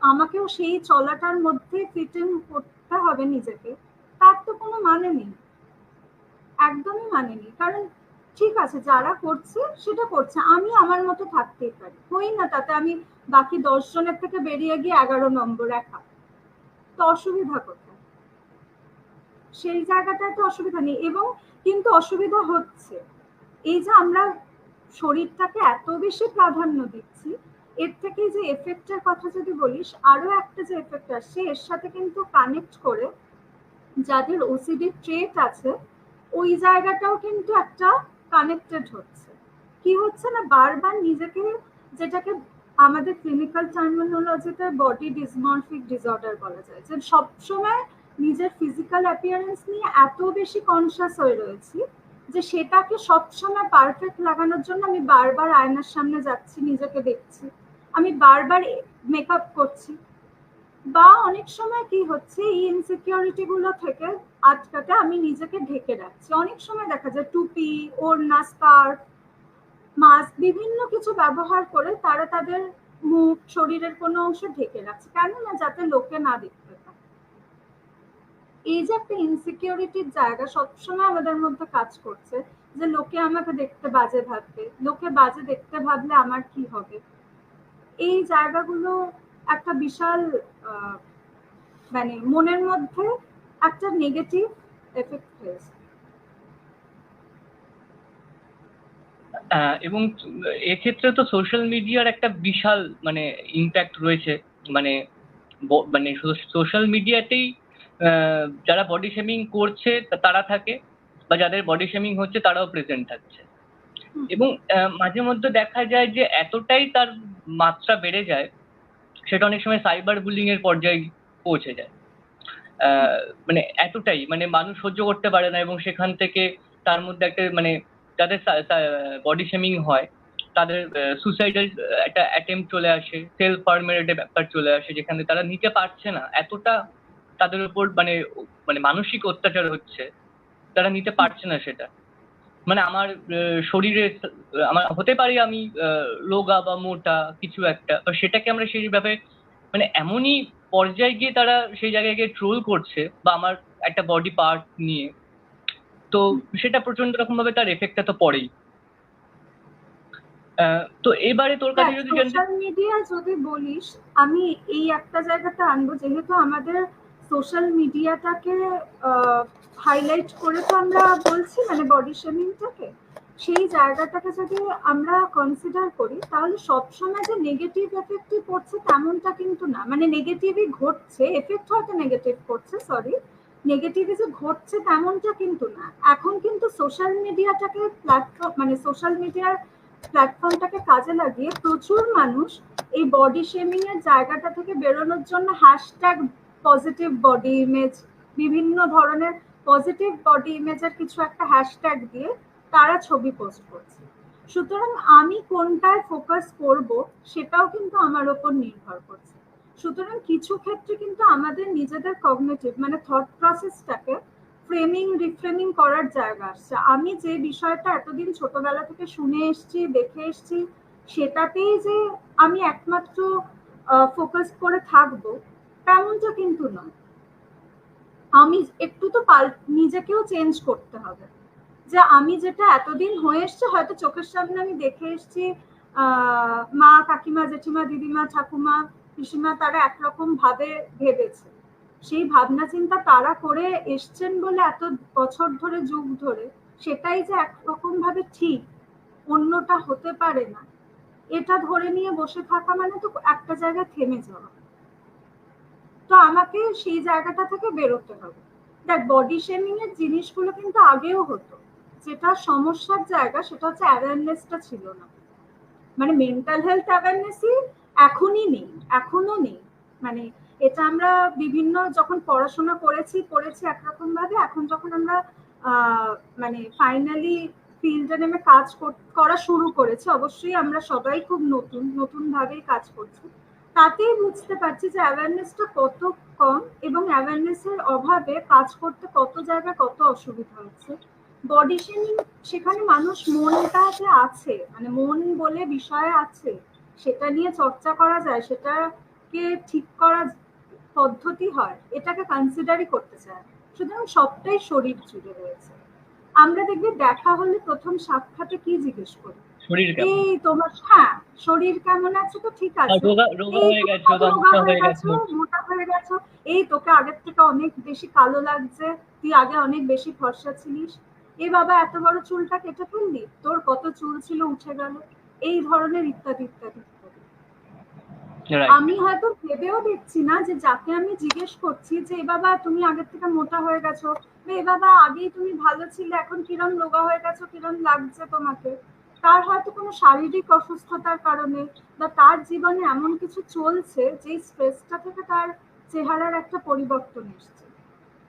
S2: আমাকেও সেই চলাটার মধ্যে ফিট ইন করতে হবে নিজেকে, তার তো কোনো মানে নেই, একদমই মানে নেই। কারণ ঠিক আছে, যারা করছে সেটা করছে, আমি আমার মতো থাকতেই পারি, হই না তাতে আমি বাকি 10 জনের থেকে বেরিয়ে গিয়ে 11 নম্বর একা, তো অসুবিধা কোথায়? সেই জায়গাটায় তো অসুবিধা নেই, এবং কিন্তু অসুবিধা হচ্ছে এই যে আমরা শরীরটাকে এত বেশি প্রাধান্য দিচ্ছি, এর থেকে যে এফেক্টের কথা যদি বলিস, আরো একটা যে এফেক্ট আসছে এর সাথে কিন্তু কানেক্ট করে, যাদের ওসিডি ট্রেট আছে ওই জায়গাটাও কিন্তু একটা কানেক্টেড হচ্ছে। কি হচ্ছে না, বারবার নিজেকে, যেটাকে আমাদের ক্লিনিক্যাল টার্মিনোলজিতে বডি ডিসমরফিক ডিসঅর্ডার বলা যায়, যে সবসময় নিজের ফিজিক্যাল অ্যাপিয়ারেন্স নিয়ে এত বেশি কনসিয়াস হয়ে রয়েছি যে সেটাকে সবসময় পারফেক্ট লাগানোর জন্য আমি বারবার আয়নার সামনে যাচ্ছি, নিজেকে দেখছি, আমি বারবার মেকআপ করছি, বা অনেক সময় কি হচ্ছে এই ইনসিকিউরিটি গুলো থেকে আটকাতে আমি নিজেকে ঢেকে রাখছি। অনেক সময় দেখা যায় টুপি, ওড়না, স্কার্ফ, মাস্ক, বিভিন্ন কিছু ব্যবহার করে তারা তাদের মুখ, শরীরের কোনো অংশ ঢেকে রাখছে, কেন না যাতে লোকে না দেখতে পায়। এই যে একটা ইনসিকিউরিটির জায়গা সবসময় আমাদের মধ্যে কাজ করছে, যে লোকে আমাকে দেখতে বাজে ভাববে, লোকে বাজে দেখতে ভাবলে আমার কি হবে, এই জায়গাগুলো একটা বিশাল মানে মনের মধ্যে একটা নেগেটিভ এফেক্ট হয়েছে।
S1: এবং এক্ষেত্রে তো সোশ্যাল মিডিয়ার একটা বিশাল মানে ইম্প্যাক্ট রয়েছে। মানে মানে সোশ্যাল মিডিয়াতেই যারা বডি শেমিং করছে তারা থাকে, বা যাদের বডি শেমিং হচ্ছে তারাও প্রেজেন্ট থাকছে। এবং মাঝে মধ্যে দেখা যায় যে এতটাই তার মাত্রা বেড়ে যায়, সেটা অনেক সময় সাইবার বুলিং এর পর্যায়ে পৌঁছে যায়। মানে এতটাই মানে মানুষ সহ্য করতে পারে না, এবং সেখান থেকে তার মধ্যে একটা মানে যাদের বডি শেমিং হয় তাদের সুসাইডাল একটা অ্যাটেম্প চলে আসে, সেলফ হার্মের একটা ব্যাপার চলে আসে, যেখানে তারা নিতে পারছে না, এতটা তাদের উপর মানে মানে মানসিক অত্যাচার হচ্ছে, তারা নিতে পারছে না সেটা। মানে আমার শরীরে আমার হতে পারি আমি রোগা বা মোটা কিছু একটা, তো সেটাকে আমরা সেইভাবে মানে এমনই পর্যায়ে গিয়ে তারা সেই জায়গায় গিয়ে ট্রোল করছে, বা আমার একটা বডি পার্ট নিয়ে, তো সেটা প্রচন্ড রকম ভাবে তার এফেক্টটা তো পড়েই। তো এবারে তোর কাছে যদি জানতে,
S2: সোশ্যাল মিডিয়া যদি বলিস, আমি এই একটা জায়গাতে আনবো, যেহেতু আমাদের সোশ্যাল মিডিয়াটাকে হাইলাইট করে তো আমরা বলছি মানে বডি শেমিংটাকে, সেই জায়গাটাকে যদি আমরা কনসিডার করি তাহলে সবসময় যে নেগেটিভ এফেক্টই পড়ছে তেমনটা কিন্তু না, মানে নেগেটিভই ঘটছে, এফেক্ট হয়তো নেগেটিভ করছে, সরি, নেগেটিভই যে ঘটছে তেমনটা কিন্তু না। এখন কিন্তু সোশ্যাল মিডিয়াটাকে প্ল্যাটফর্ম, মানে সোশ্যাল মিডিয়ার প্ল্যাটফর্মটাকে কাজে লাগিয়ে প্রচুর মানুষ এই বডি শেমিং এর জায়গাটা থেকে বেরোনোর জন্য হ্যাশট্যাগ পজিটিভ বডি ইমেজ, বিভিন্ন ধরনের পজিটিভ বডি ইমেজের কিছু একটা হ্যাশট্যাগ দিয়ে তারা ছবি পোস্ট করছে। সুতরাং আমি কোনটায় ফোকাস করব সেটাও কিন্তু আমার ওপর নির্ভর করছে। সুতরাং কিছু ক্ষেত্রে কিন্তু আমাদের নিজেদের কগনিটিভ মানে থট প্রসেসটাকে ফ্রেমিং রিফ্রেমিং করার জায়গা আসছে। আমি যে বিষয়টা এতদিন ছোটবেলা থেকে শুনে এসছি, দেখে এসছি, সেটাতেই যে আমি একমাত্র ফোকাস করে থাকবো তেমনটা কিন্তু নয়। আমি একটু তো নিজেকেও চেঞ্জ করতে হবে, যে আমি যেটা এতদিন হয়ে এসছে, হয়তো চোখের সামনে আমি দেখে এসছি মা, কাকিমা, জেঠিমা, দিদিমা, ঠাকুমা, পিসিমা তারা একরকম ভাবে ভেবেছে, সেই ভাবনা চিন্তা তারা করে এসছেন বলে এত বছর ধরে, যুগ ধরে, সেটাই যে একরকম ভাবে ঠিক, অন্যটা হতে পারে না, এটা ধরে নিয়ে বসে থাকা মানে তো একটা জায়গায় থেমে যাওয়া। তো আমাকে সেই জায়গাটা থেকে বেরোতে হবে। দেখ, বডি শেমিং এর জিনিসগুলো কিন্তু আগেও হতো, যেটা সমস্যার জায়গা সেটা হচ্ছে অ্যাওয়ারনেসটা ছিল না। মানে মেন্টাল হেলথ অ্যাওয়ারনেসই এখনই নেই, এখনো নেই। মানে এটা আমরা বিভিন্ন যখন পড়াশোনা করেছি একরকম ভাবে, এখন যখন আমরা মানে ফাইনালি ফিল্ডে নেমে কাজ করা শুরু করেছি, অবশ্যই আমরা সবাই খুব নতুন নতুন ভাবেই কাজ করছি, তাতেই বুঝতে পারছি যে অ্যাওয়ারনেসটা কত কম, এবং অ্যাওয়ারনেসের অভাবে কাজ করতে কত জায়গায় কত অসুবিধা হচ্ছে। বডি শেমিং, সেখানে মানুষ মনটা যে আছে, মানে মন বলে বিষয় আছে, সেটা নিয়ে চর্চা করা যায়, সেটাকে ঠিক করা পদ্ধতি হয়, এটাকে কনসিডারই করতে চায়। সুতরাং সবটাই শরীর জুড়ে রয়েছে। আমরা দেখবে দেখা হলে প্রথম সাক্ষাতে কি জিজ্ঞেস করি,
S1: শরীর কেমন,
S2: এই তোমার, হ্যাঁ, শরীর কেমন আছে, তো ঠিক আছে,
S1: রোগা রোগা
S2: এই
S1: হয়ে
S2: তুমি
S1: গেছো
S2: কত
S1: বা
S2: রোগা
S1: মোটা
S2: হয়ে
S1: হয়ে
S2: গেছো,
S1: গেছো।
S2: মোটা হয়ে গেছো, এই তোকে আগের থেকে অনেক বেশি কালো লাগছে, তুই আগে অনেক বেশি ফর্সা ছিলিস, এ বাবা এত বড় চুলটা কেটে ফেললি, তোর কত চুল ছিল উঠে গেল, এই ধরনের ইত্যাদি ইত্যাদি ইত্যাদি।
S1: রাইট।
S2: আমি হয়তো ভেবেও দেখছি না যে যাকে আমি জিজ্ঞেস করছি যে এ বাবা তুমি আগের থেকে মোটা হয়ে গেছো, এ বাবা আগেই তুমি ভালো ছিলে, এখন কিরম রোগা হয়ে গেছো, কিরম লাগছে তোমাকে, তার হয়তো কোনো শারীরিক অসুস্থতার কারণে বা তার জীবনে এমন কিছু চলছে যে স্ট্রেসটা থেকে তার চেহারার একটা পরিবর্তন এসছে।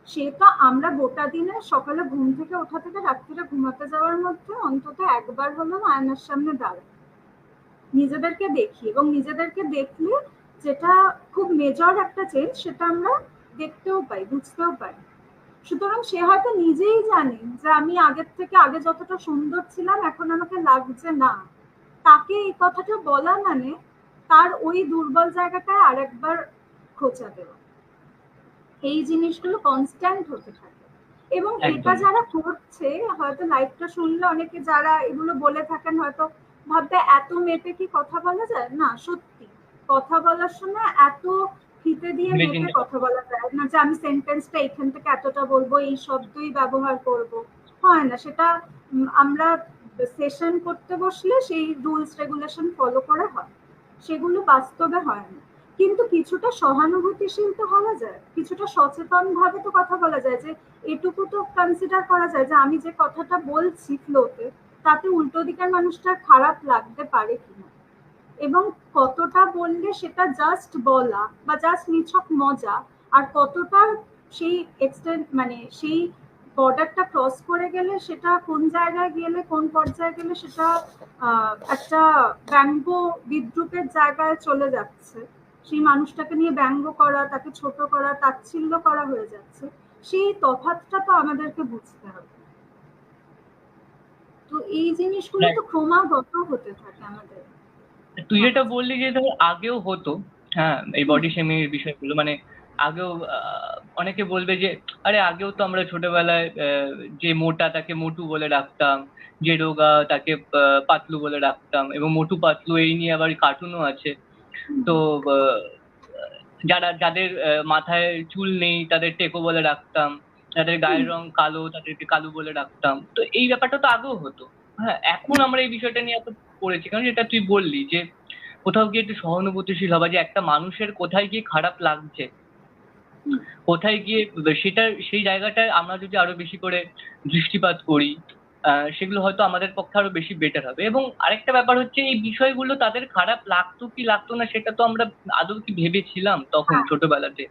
S2: সে তো আমরা গোটা দিনে সকালে ঘুম থেকে ওঠা থেকে রাত্রিরে ঘুমাতে যাওয়ার মধ্যে অন্তত একবার হলেও আয়নার সামনে দাঁড়ায়, নিজেদেরকে দেখি, এবং নিজেদেরকে দেখলে যেটা খুব মেজর একটা চেঞ্জ, সেটা আমরা দেখতেও পাই, বুঝতেও পাই। সুতরাং সে হয়তো নিজেই জানে যে আমি আগের থেকে, আগে যতটা সুন্দর ছিলাম এখন আমাকে লাগছে না, তাকে এই কথাটা বলা মানে তার ওই দুর্বল জায়গাটায় আরেকবার খোঁচা দেওয়া। এই জিনিসগুলো কনস্ট্যান্ট হতে থাকে, এবং এটা
S1: একদম।
S2: যারা করছে, হয়তো লাইভটা শুনলে অনেকে যারা এগুলো বলে থাকেন হয়তো ভাববে এত মেপে কি কথা বলা যায়, না সত্যি কথা বলার সময় এত ফিতে দিয়ে মেপে
S1: ভেবেচিন্তে
S2: কথা বলা যায় না, যে আমি সেন্টেন্সটা এখান থেকে এতটা বলবো, এই শব্দই ব্যবহার করব, হয় না সেটা। আমরা সেশন করতে বসলে সেই রুলস রেগুলেশন ফলো করে হয়, সেগুলো বাস্তবে হয় না। কিন্তু কিছুটা সহানুভূতিশীল তো হওয়া যায়, কিছুটা সচেতন ভাবে তো কথা বলা যায়, যে এটুকু তো কনসিডার করা যায় যে আমি যে কথাটা বলছি ফ্লোতে, তাতে উল্টো দিকের মানুষটার খারাপ লাগতে পারে কিনা, এবং কতটা বললে সেটা জাস্ট বলা বা জাস্ট নিছক মজা, আর কতটা সেই এক্সটেন্ট, মানে সেই বর্ডারটা ক্রস করে গেলে, সেটা কোন জায়গায় গেলে, কোন পর্যায়ে গেলে সেটা একটা ব্যঙ্গ বিদ্রুপের জায়গায় চলে যাচ্ছে, সেই মানুষটাকে নিয়ে ব্যঙ্গ করা, তাকে ছোট করা, তাচ্ছিল্য করা হয়ে যাচ্ছে, সেই তফাৎটা তো আমাদেরকে বুঝতে হবে। তো এই জিনিসগুলো তো ক্রমাগত হতে থাকে আমাদের
S1: তুই যেটা
S2: সমাজে।
S1: বললি যে ধর আগেও হতো, হ্যাঁ, এই
S2: হুম,
S1: বডি শেমিং এর বিষয়গুলো মানে আগেও অনেকে বলবে যে আরে আগেও তো আমরা ছোটবেলায় যে মোটা তাকে মোটু বলে ডাকতাম, যে রোগা তাকে পাতলু বলে ডাকতাম, এবং মোটু পাতলু এই নিয়ে আবার কার্টুনও আছে।
S2: হুম,
S1: তো যাদের মাথায় চুল নেই তাদের টেকো বলে ডাকতাম, যাদের
S2: হুম,
S1: গায়ের রং কালো তাদেরকে কালু বলে ডাকতাম। তো এই ব্যাপারটা তো আগেও হতো। হ্যাঁ, এখন আমরা এই বিষয়টা নিয়ে এত পড়েছি কারণ যেটা তুই বললি যে কোথাও গিয়ে একটু সহানুভূতিশীল হবা, যে একটা মানুষের কোথায় গিয়ে খারাপ লাগছে,
S2: হুম।
S1: কোথায় গিয়ে সেটা, সেই জায়গাটায় আমরা যদি আরো বেশি করে দৃষ্টিপাত করি, সেগুলো হয়তো আমাদের পক্ষে আরো বেশি বেটার হবে। এবং আরেকটা ব্যাপার হচ্ছে এই বিষয়গুলো তাদের খারাপ লাগতো কি লাগতো না সেটা তো আমরা আদৌ কি ভেবেছিলাম তখন
S2: হ্যাঁ,
S1: ছোটবেলাতে?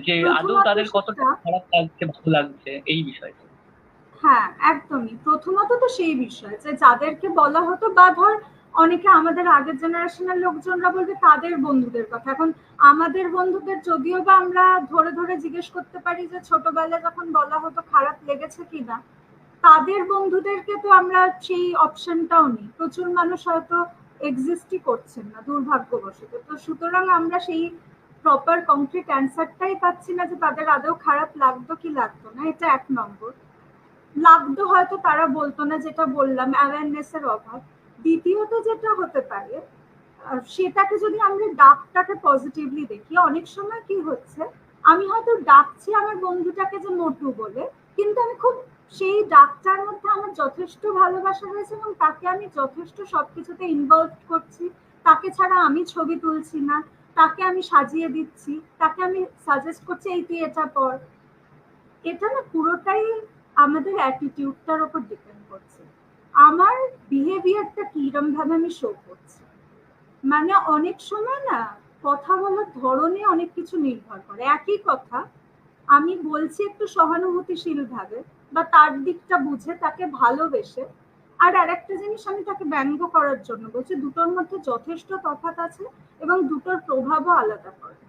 S1: যে আদৌ
S2: প্রথমত
S1: তাদের কতটা
S2: সেটা,
S1: খারাপ লাগছে ভালো লাগছে এই বিষয়টা।
S2: হ্যাঁ একদমই, প্রথমত তো সেই বিষয় যে যাদেরকে বলা হতো, বা ধর অনেকে আমাদের আগের জেনারেশনের লোকজনরা বলবে তাদের বন্ধুদের কথা, এখন আমাদের বন্ধুদের যদিও বা আমরা ধরে ধরে জিজ্ঞেস করতে পারি যে ছোটবেলায় যখন বলা হতো খারাপ লেগেছে কিনা, তাদের বন্ধুদেরকে তো আমরা সেই অপশনটাও নেই, প্রচুর মানুষ হয়তো এক্সিস্টই করছেন না দুর্ভাগ্যবশত, তো সুতরাং আমরা সেই প্রপার কংক্রিট অ্যান্সারটাই পাচ্ছি না যে তাদের আদৌ খারাপ লাগতো কি লাগতো না, এটা 1 নম্বর। লাগতো হয়তো তারা বলতো না, যেটা বললাম, অ্যাওয়ারনেসের অভাব। দ্বিতীয়ত যেটা হতে পারে, সেটাকে যদি আমরা ডাকটাকে পজিটিভলি দেখি, অনেক সময় কি হচ্ছে, আমি হয়তো ডাকছি আমার বন্ধুটাকে যে মোটু বলে, কিন্তু আমি খুব সেই ডাকটার মধ্যে আমার যথেষ্ট ভালোবাসা রয়েছে এবং তাকে আমি যথেষ্ট সবকিছুতে ইনভলভ করছি। তাকে ছাড়া আমি ছবি তুলছি না, তাকে আমি সাজিয়ে দিচ্ছি, তাকে আমি সাজেস্ট করছি এই তুই এটা পর। এটা না পুরোটাই আমাদের অ্যাটিটিউডটার উপর ডিপেন্ড করছে, আমার বিহেভিয়ারটা কিরম ভাবে আমি শো করছি। মানে অনেক সময় না কথা বলার ধরনে অনেক কিছু নির্ভর করে। একই কথা আমি বলছি একটু সহানুভূতিশীল ভাবে বা তার দিকটা বুঝে তাকে ভালোবেসে, আর আরেকটা জিনিস আমি তাকে ব্যঙ্গ করার জন্য বলছি, দুটোর মধ্যে যথেষ্ট তফাৎ আছে এবং দুটোর প্রভাবও আলাদা করে।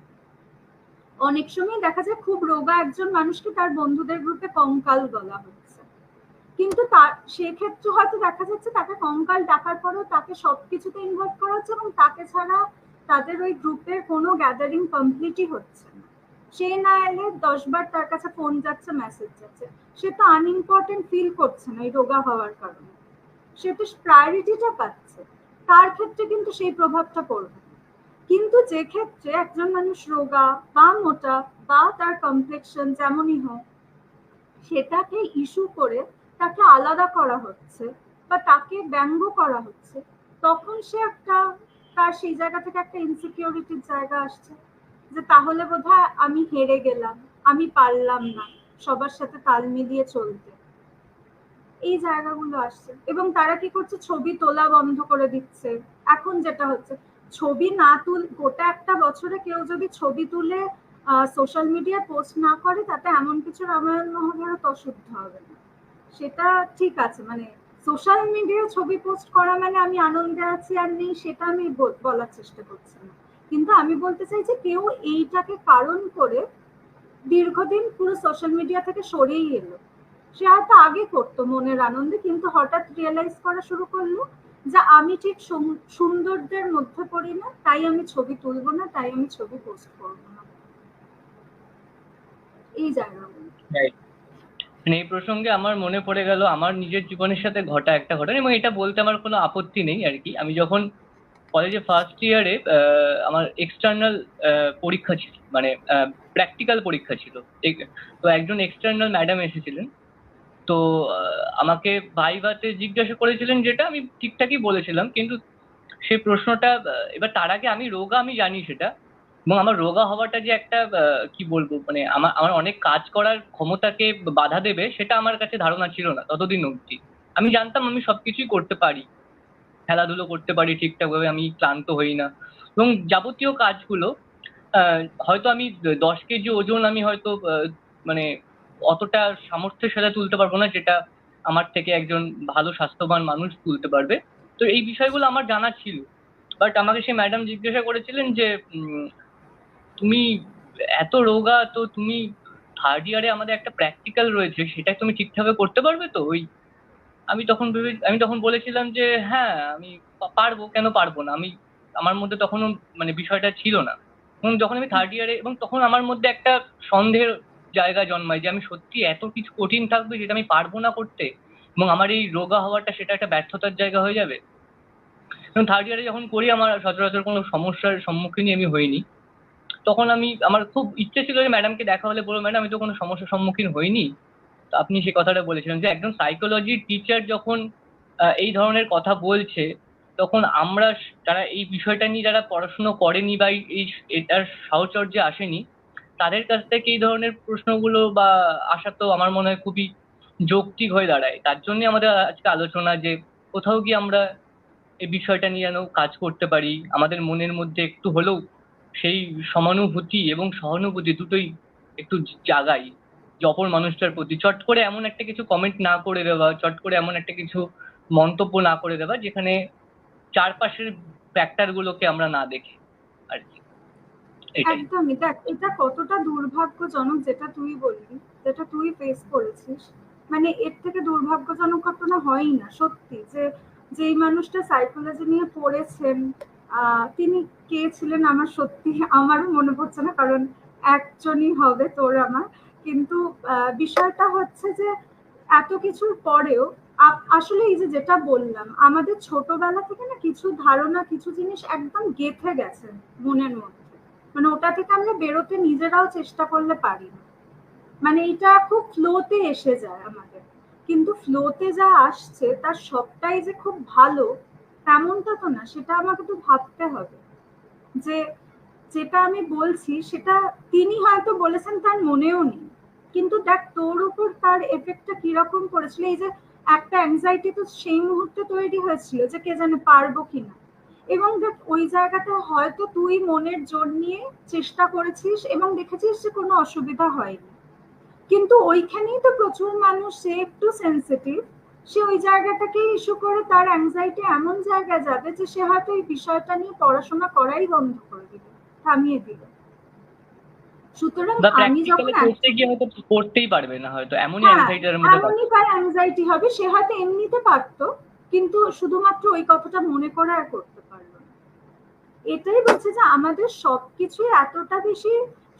S2: অনেক সময় দেখা যায় খুব রোগা একজন মানুষকে তার বন্ধুদের গ্রুপে কঙ্কাল বলা হচ্ছে, কিন্তু তার সেক্ষেত্রে হয়তো দেখা যাচ্ছে তাকে কঙ্কাল ডাকার পরেও তাকে সবকিছুতে ইনভলভ করা হচ্ছে এবং তাকে ছাড়া তাদের ওই গ্রুপের কোনো গ্যাদারিং কমপ্লিটই হচ্ছে না। সে না এলে 10 বার তার কাছে ফোন যাচ্ছে, মেসেজ যাচ্ছে, সে তো আনইম্পর্টেন্ট ফিল করছে না এই রোগা হওয়ার কারণে, সে তো প্রায়োরিটিটা পাচ্ছে, তার ক্ষেত্রে কিন্তু সেই প্রভাবটা পড়বে। কিন্তু যে ক্ষেত্রে একজন মানুষ রোগা বা মোটা বা তার কমপ্লেক্সন যেমনই হোক, সেটাকে ইস্যু করে তাকে আলাদা করা হচ্ছে বা তাকে ব্যঙ্গ করা হচ্ছে, তখন সে একটা, তার সেই জায়গা থেকে একটা ইনসিকিউরিটির জায়গা আসছে যে তাহলে বোধহয় আমি হেরে গেলাম, আমি পারলাম না সবার সাথে তাল মিলিয়ে চলতে। এই জায়গাগুলো আসছে এবং তারা কি করছে, ছবি তোলা বন্ধ করে দিচ্ছে। এখন যেটা হচ্ছে, ছবি না গোটা একটা বছরে কেউ যদি ছবি তুলে সোশ্যাল মিডিয়ায় পোস্ট না করে, তাতে এমন কিছু রামায়ণ মহাভারত অশুদ্ধ হবে না। সেটা ঠিক আছে, মানে সোশ্যাল মিডিয়ায় ছবি পোস্ট করা মানে আমি আনন্দে আছি আর নেই সেটা আমি বলার চেষ্টা করছি না, কিন্তু আমি বলতে চাই যে কেউ এইটাকে কারণ করে দীর্ঘদিন পুরো সোশ্যাল মিডিয়া থেকে সরেই এলো। সে হয়তো আগে করতো মনের আনন্দে, কিন্তু হঠাৎ রিয়েলাইজ করা শুরু করলো যে আমি ঠিক সুন্দরদের মধ্যে পড়ি না, তাই আমি ছবি তুলবো না, তাই আমি ছবি পোস্ট করবো না। এই জায়গাগুলো
S1: মানে এই প্রসঙ্গে আমার মনে পড়ে গেল আমার নিজের জীবনের সাথে ঘটা একটা ঘটনা, এবং এটা বলতে আমার কোনো আপত্তি নেই আর কি। আমি যখন কলেজে ফার্স্ট ইয়ারে আমার এক্সটার্নাল পরীক্ষা ছিল, মানে প্র্যাকটিক্যাল পরীক্ষা ছিল। তো একজন এক্সটার্নাল ম্যাডাম এসেছিলেন। তো আমাকে ভাইভাতে জিজ্ঞাসা করেছিলেন, যেটা আমি ঠিকঠাকই বলেছিলাম, কিন্তু সেই প্রশ্নটা এবার তার আগে আমি রোগা, আমি জানি সেটা, এবং আমার রোগা হওয়াটা যে একটা কি বলবো, মানে আমার আমার অনেক কাজ করার ক্ষমতাকে বাধা দেবে সেটা আমার কাছে ধারণা ছিল না ততদিন অবধি। আমি জানতাম আমি সবকিছুই করতে পারি, খেলাধুলো করতে পারি ঠিকঠাক ভাবে, আমি ক্লান্ত হই না, এবং যাবতীয় কাজগুলো হয়তো আমি 10 কেজি ওজন আমি হয়তো মানে অতটা সামর্থ্যের সাথে তুলতে পারবো না, যেটা আমার থেকে একজন ভালো স্বাস্থ্যবান মানুষ তুলতে পারবে। তো এই বিষয়গুলো আমার জানা ছিল। বাট আমাকে সেই ম্যাডাম জিজ্ঞাসা করেছিলেন যে তুমি এত রোগা, তো তুমি থার্ড ইয়ারে আমাদের একটা প্র্যাকটিক্যাল রয়েছে, সেটা তুমি ঠিকঠাক করতে পারবে তো? ওই আমি তখন বলেছিলাম যে হ্যাঁ আমি পারবো, কেন পারবো না। আমার মধ্যে তখনও মানে বিষয়টা ছিল না। এবং যখন আমি থার্ড ইয়ারে, এবং তখন আমার মধ্যে একটা সন্দেহের জায়গা জন্মায় যে আমি সত্যি এত কিছু কঠিন থাকবে যেটা আমি পারবো না করতে, এবং আমার এই রোগা হওয়াটা সেটা একটা ব্যর্থতার জায়গা হয়ে যাবে। এবং থার্ড ইয়ারে যখন করি, আমার সচরাচর কোনো সমস্যার সম্মুখীনই আমি হইনি। তখন আমার খুব ইচ্ছে ছিল যে ম্যাডামকে দেখা হলে বলবো, ম্যাডাম আমি তো কোনো সমস্যার সম্মুখীন হইনি। তো আপনি সে কথাটা বলেছিলেন যে একজন সাইকোলজির টিচার যখন এই ধরনের কথা বলছে, তখন আমরা যারা এই বিষয়টা নিয়ে যারা পড়াশুনো করেনি বা এটার সাহচর্যে আসেনি, তাদের কাছ থেকে এই ধরনের প্রশ্নগুলো বা আসা তো আমার মনে হয় খুবই যৌক্তিক হয়ে দাঁড়ায়। তার জন্য আমাদের আজকে আলোচনা, যে কোথাও গিয়ে আমরা এই বিষয়টা নিয়ে যেন কাজ করতে পারি, আমাদের মনের মধ্যে একটু হলেও সেই সমানুভূতি এবং সহানুভূতি দুটোই একটু জাগাই, যে অপর মানুষটার প্রতি চট করে এমন একটা কিছু কমেন্ট না করে দেওয়া, চট করে এমন একটা কিছু মন্তব্য না করে দেওয়া যেখানে চারপাশের ফ্যাক্টর গুলোকে আমরা না দেখি আর কি। এটাই।
S2: একদমই। দেখ, এটা কতটা দুর্ভাগ্যজনক যেটা তুই বললি, যেটা তুই ফেস করেছিস, মানে এর থেকে দুর্ভাগ্যজনক ঘটনা হয়ই না সত্যি। যে যেই মানুষটা সাইকোলজি নিয়ে পড়েছেন, তিনি কে ছিলেন আমার সত্যি আমারও মনে পড়ছে না, কারণ একজনই হবে তোর আমার। কিন্তু বিষয়টা হচ্ছে যে এত কিছুর পরেও আসলে এই যে যেটা বললাম, আমাদের ছোটবেলা থেকে না কিছু ধারণা, কিছু জিনিস একদম গেঁথে গেছে মনের মধ্যে, মানে ওটা থেকে আমরা বেরোতে নিজেরাও চেষ্টা করলে পারি না। মানে এটা খুব ফ্লোতে এসে যায় আমাদের, কিন্তু ফ্লোতে যা আসছে তার সবটাই যে খুব ভালো তেমনটা তো না, সেটা আমাকে তো ভাবতে হবে। যে যেটা আমি বলছি সেটা তিনি হয়তো বলেছেন তার মনেও নেই, কিন্তু দেখ তোর উপর তার এফেক্টটা কিরকম পড়েছিল। এই যে একটা অ্যাংজাইটি তো সেই মুহূর্তে তৈরি হয়েছিল যে কে জানে পারবো কিনা, এবং দেখ ওই জায়গাটা হয়তো তুই মনের জোর নিয়ে চেষ্টা করেছিস এবং দেখেছিস যে কোনো অসুবিধা হয়নি, কিন্তু ওইখানেই তো প্রচুর মানুষ, সে একটু সেন্সিটিভ, সে ওই জায়গাটাকে ইস্যু করে তার অ্যাংজাইটি এমন জায়গায় যাবে যে সে হয়তো এই বিষয়টা নিয়ে পড়াশোনা করাই বন্ধ করে দিবে, থামিয়ে দিবে। সুতরাং
S1: বা
S2: আমি যখন
S1: প্র্যাকটিক্যালি করতে গিয়ে হয়তো করতেই পারবে না, হয়তো এমনই
S2: হ্যাঁ
S1: অ্যাংজাইটির মধ্যে কাজ
S2: এমনই তার অ্যাংজাইটি হবে, সে হয়তো এমনিতে পারতো কিন্তু শুধুমাত্র ওই কথাটা মনে করে আর করতে পারলো না। এটাই বলছে যে আমাদের সবকিছুই এতটা বেশি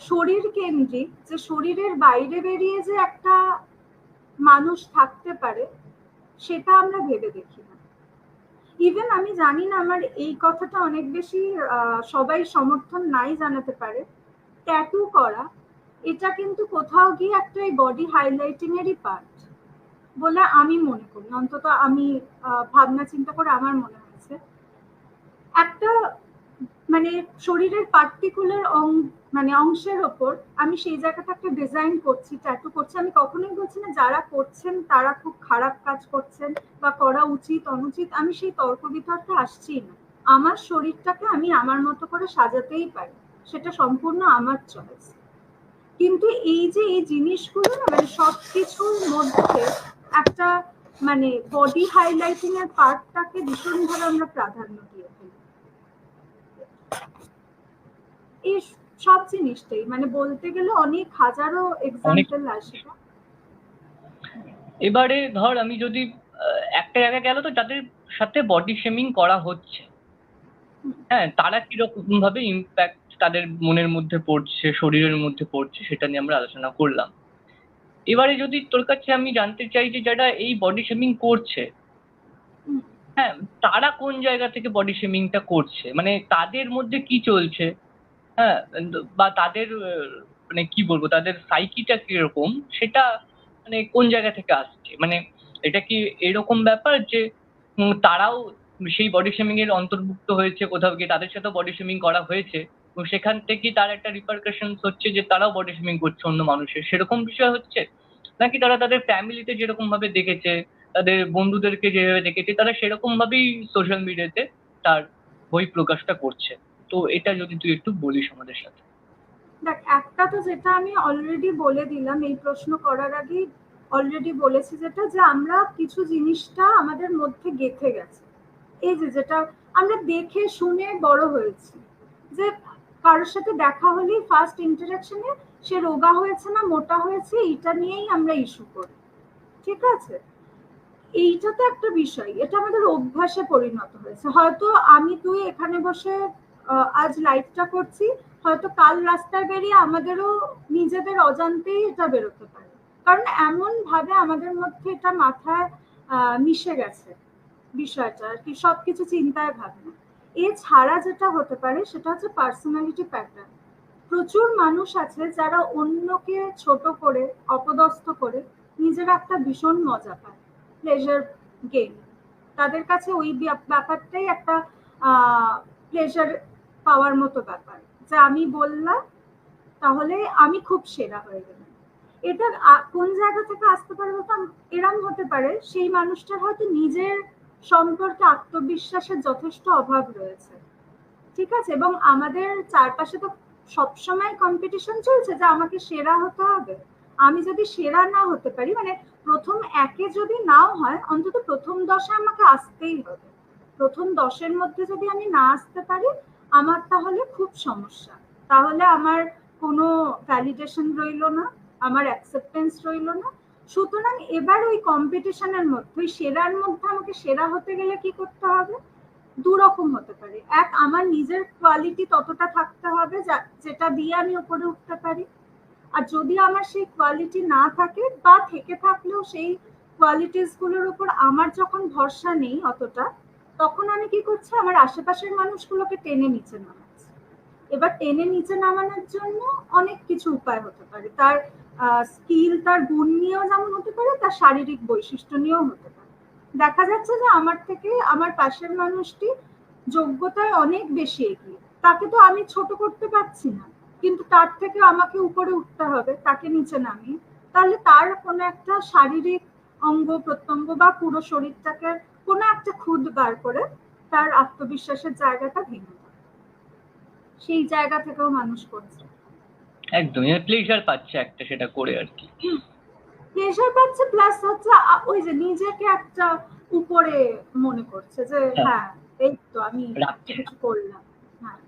S2: শরীর কেন্দ্রিক যে শরীরের বাইরে বেরিয়ে যে একটা মানুষ থাকতে পারে সেটা আমরা ভেবে দেখি না। ইভেন আমি জানি না, আমার এই কথাটা অনেক বেশি সবাই সমর্থন নাই জানাতে পারে, ট্যাটু করা এটা কিন্তু কোথাও গিয়ে একটা এই বডি হাইলাইটিং এরই পার্ট বলে আমি মনে করি, অন্তত আমি ভাবনা চিন্তা করে আমার মনে হয়েছে। একটা মানে শরীরের পার্টিকুলার মানে অংশের ওপর আমি সেই জায়গাটা একটা ডিজাইন করছি, ট্যাটু করছি, আমি কখনোই বলছি না যারা করছেন তারা খুব খারাপ কাজ করছেন বা করা উচিত অনুচিত, আমি সেই তর্ক বিতর্কে আসছি না। আমার শরীরটাকে আমি আমার মতো করে সাজাতেই পারি, সেটা সম্পূর্ণ আমার চয়েস। কিন্তু এই যে এই জিনিসগুলো না মানে সবকিছুর মধ্যে একটা মানে বডি হাইলাইটিং এর পার্টটাকে ভীষণভাবে আমরা প্রাধান্য দিয়ে ফেলি। এই সব জিনিসটাই মানে বলতে গেলে অনেক হাজারো এক্সাম্পল আসে।
S1: এবারে ধর আমি যদি একটা জায়গায় গেল তো যাদের সাথে বডি শেমিং করা হচ্ছে, হ্যাঁ, তারা কিরকম ভাবে ইম্প্যাক্ট তাদের মনের মধ্যে পড়ছে, শরীরের মধ্যে পড়ছে, সেটা নিয়ে আমরা আলোচনা করলাম। এবারে যদি তোর কাছে আমি জানতে চাই যে যারা এই বডি শেমিং করছে, হ্যাঁ, তারা কোন জায়গা থেকে বডি শেমিংটা করছে, মানে তাদের মধ্যে কি চলছে, হ্যাঁ, বা তাদের মানে কি বলবো, তাদের সাইকিটা কিরকম, সেটা মানে কোন জায়গা থেকে আসছে, মানে এটা কি এরকম ব্যাপার যে তারাও সেই বডি শেমিং এর অন্তর্ভুক্ত হয়েছে, কোথাও গিয়ে তাদের সাথে বডি শেমিং করা হয়েছে এবং সেখান থেকে তার একটা রিপারকাশন হচ্ছে যে তারাও বডি শেমিং করছে অন্য মানুষের, সেরকম বিষয় হচ্ছে, নাকি তারা তাদের ফ্যামিলিতে যেরকম ভাবে দেখেছে, তাদের বন্ধুদেরকে যেভাবে দেখেছে, তারা সেরকম ভাবেই সোশ্যাল মিডিয়াতে তার বই প্রকাশটা করছে? তো এটা যদি তুই একটু বলিস আমাদের সাথে।
S2: দেখ একটা তো যেটা আমি অলরেডি বলে দিলাম এই প্রশ্ন করার আগেই অলরেডি বলেছি, যেটা যে আমরা কিছু জিনিসটা আমাদের মধ্যে গেঁথে গেছে। এই যে যেটা আমরা দেখে শুনে বড় হয়েছি, যে কারোর সাথে দেখা হলেই ফার্স্ট ইন্টারাকশনে সে রোগা হয়েছে না মোটা হয়েছে এইটা নিয়েই আমরা ইস্যু করি, ঠিক আছে? এইটা তো একটা বিষয়, এটা আমাদের অভ্যাসে পরিণত হয়েছে। হয়তো আমি তুই এখানে বসে আজ লাইভটা করছি, হয়তো কাল রাস্তায় বেরিয়ে আমাদেরও নিজেদের অজান্তেই এটা বেরোতে পারে, কারণ এমন ভাবে আমাদের মধ্যে এটা মাথায় মিশে গেছে বিষয়টা আর কি, সবকিছু চিন্তায় ভাবনা। এছাড়া যেটা হতে পারে সেটা হচ্ছে পার্সোনালিটি প্যাটার্ন। প্রচুর মানুষ আছে যারা অন্যকে ছোট করে অপদস্থ করে নিজেরা একটা ভীষণ মজা পায়, প্লেজার গেম। তাদের কাছে ওই ব্যাপারটাই একটা প্লেজার পাওয়ার মতো ব্যাপার, যে আমি বললাম তাহলে আমি খুব সেরা হয়ে গেলাম। এটা কোন জায়গা থেকে আসতে পারে বলতো, এরম হতে পারে সেই মানুষটার হয়তো নিজের সম্পর্কে আত্মবিশ্বাসের যথেষ্ট অভাব রয়েছে, ঠিক আছে, এবং আমাদের চারপাশে তো সবসময় কম্পিটিশন চলছে যে আমাকে সেরা হতে হবে। আমি যদি সেরা না হতে পারি, মানে প্রথম একে যদি নাও হয় অন্তত প্রথম 10-এ আমাকে আসতেই হবে। প্রথম 10-এর মধ্যে যদি আমি না আসতে পারি আমার তাহলে খুব সমস্যা, তাহলে আমার কোনো ভ্যালিডেশন রইলো না, আমার অ্যাকসেপ্টেন্স রইলো না। সুতরাং এবার ওই কম্পিটিশনের মধ্যে ওই সেরার মধ্যে আমাকে সেরা হতে গেলে কি করতে হবে, দুরকম হতে পারে। এক, আমার নিজের কোয়ালিটি ততটা থাকতে হবে যেটা দিয়ে আমি উপরে উঠতে পারি। আর যদি আমার সেই কোয়ালিটি না থাকে বা থেকে থাকলেও সেই কোয়ালিটিস গুলোর উপর আমার যখন ভরসা নেই অতটা, তখন আমি কি করছি, আমার আশেপাশের মানুষগুলোকে টেনে নিচে নামাচ্ছি। এবার টেনে নিচে নামানোর জন্য অনেক কিছু উপায় হতে পারে। তার স্কিল, তার গুণ নিয়েও যেমন হতে পারে, তার শারীরিক বৈশিষ্ট্য নিয়েও হতে পারে। দেখা যাচ্ছে যে আমার থেকে আমার পাশের মানুষটি যোগ্যতায় অনেক বেশি এগিয়ে, তাকে তো আমি ছোট করতে পারছি না, কিন্তু তার থেকে আমাকে উপরে উঠতে হবে, তাকে নিচে নামিয়ে। তাহলে তার কোনো একটা শারীরিক অঙ্গ প্রত্যঙ্গ বা পুরো শরীরটাকে কোনো একটা খুদ বার করে তার আত্মবিশ্বাসের জায়গাটা ভেঙে দেয়। সেই জায়গা থেকেও মানুষ করছে।
S1: একদমই প্লেজার পাচ্ছে একটা সেটা করে আর কি।
S2: প্লেজার পাচ্ছে, প্লাস হচ্ছে ওই যে নিজেকে একটা উপরে মনে করছে যে হ্যাঁ এই তো আমি কিছু করলাম, হ্যাঁ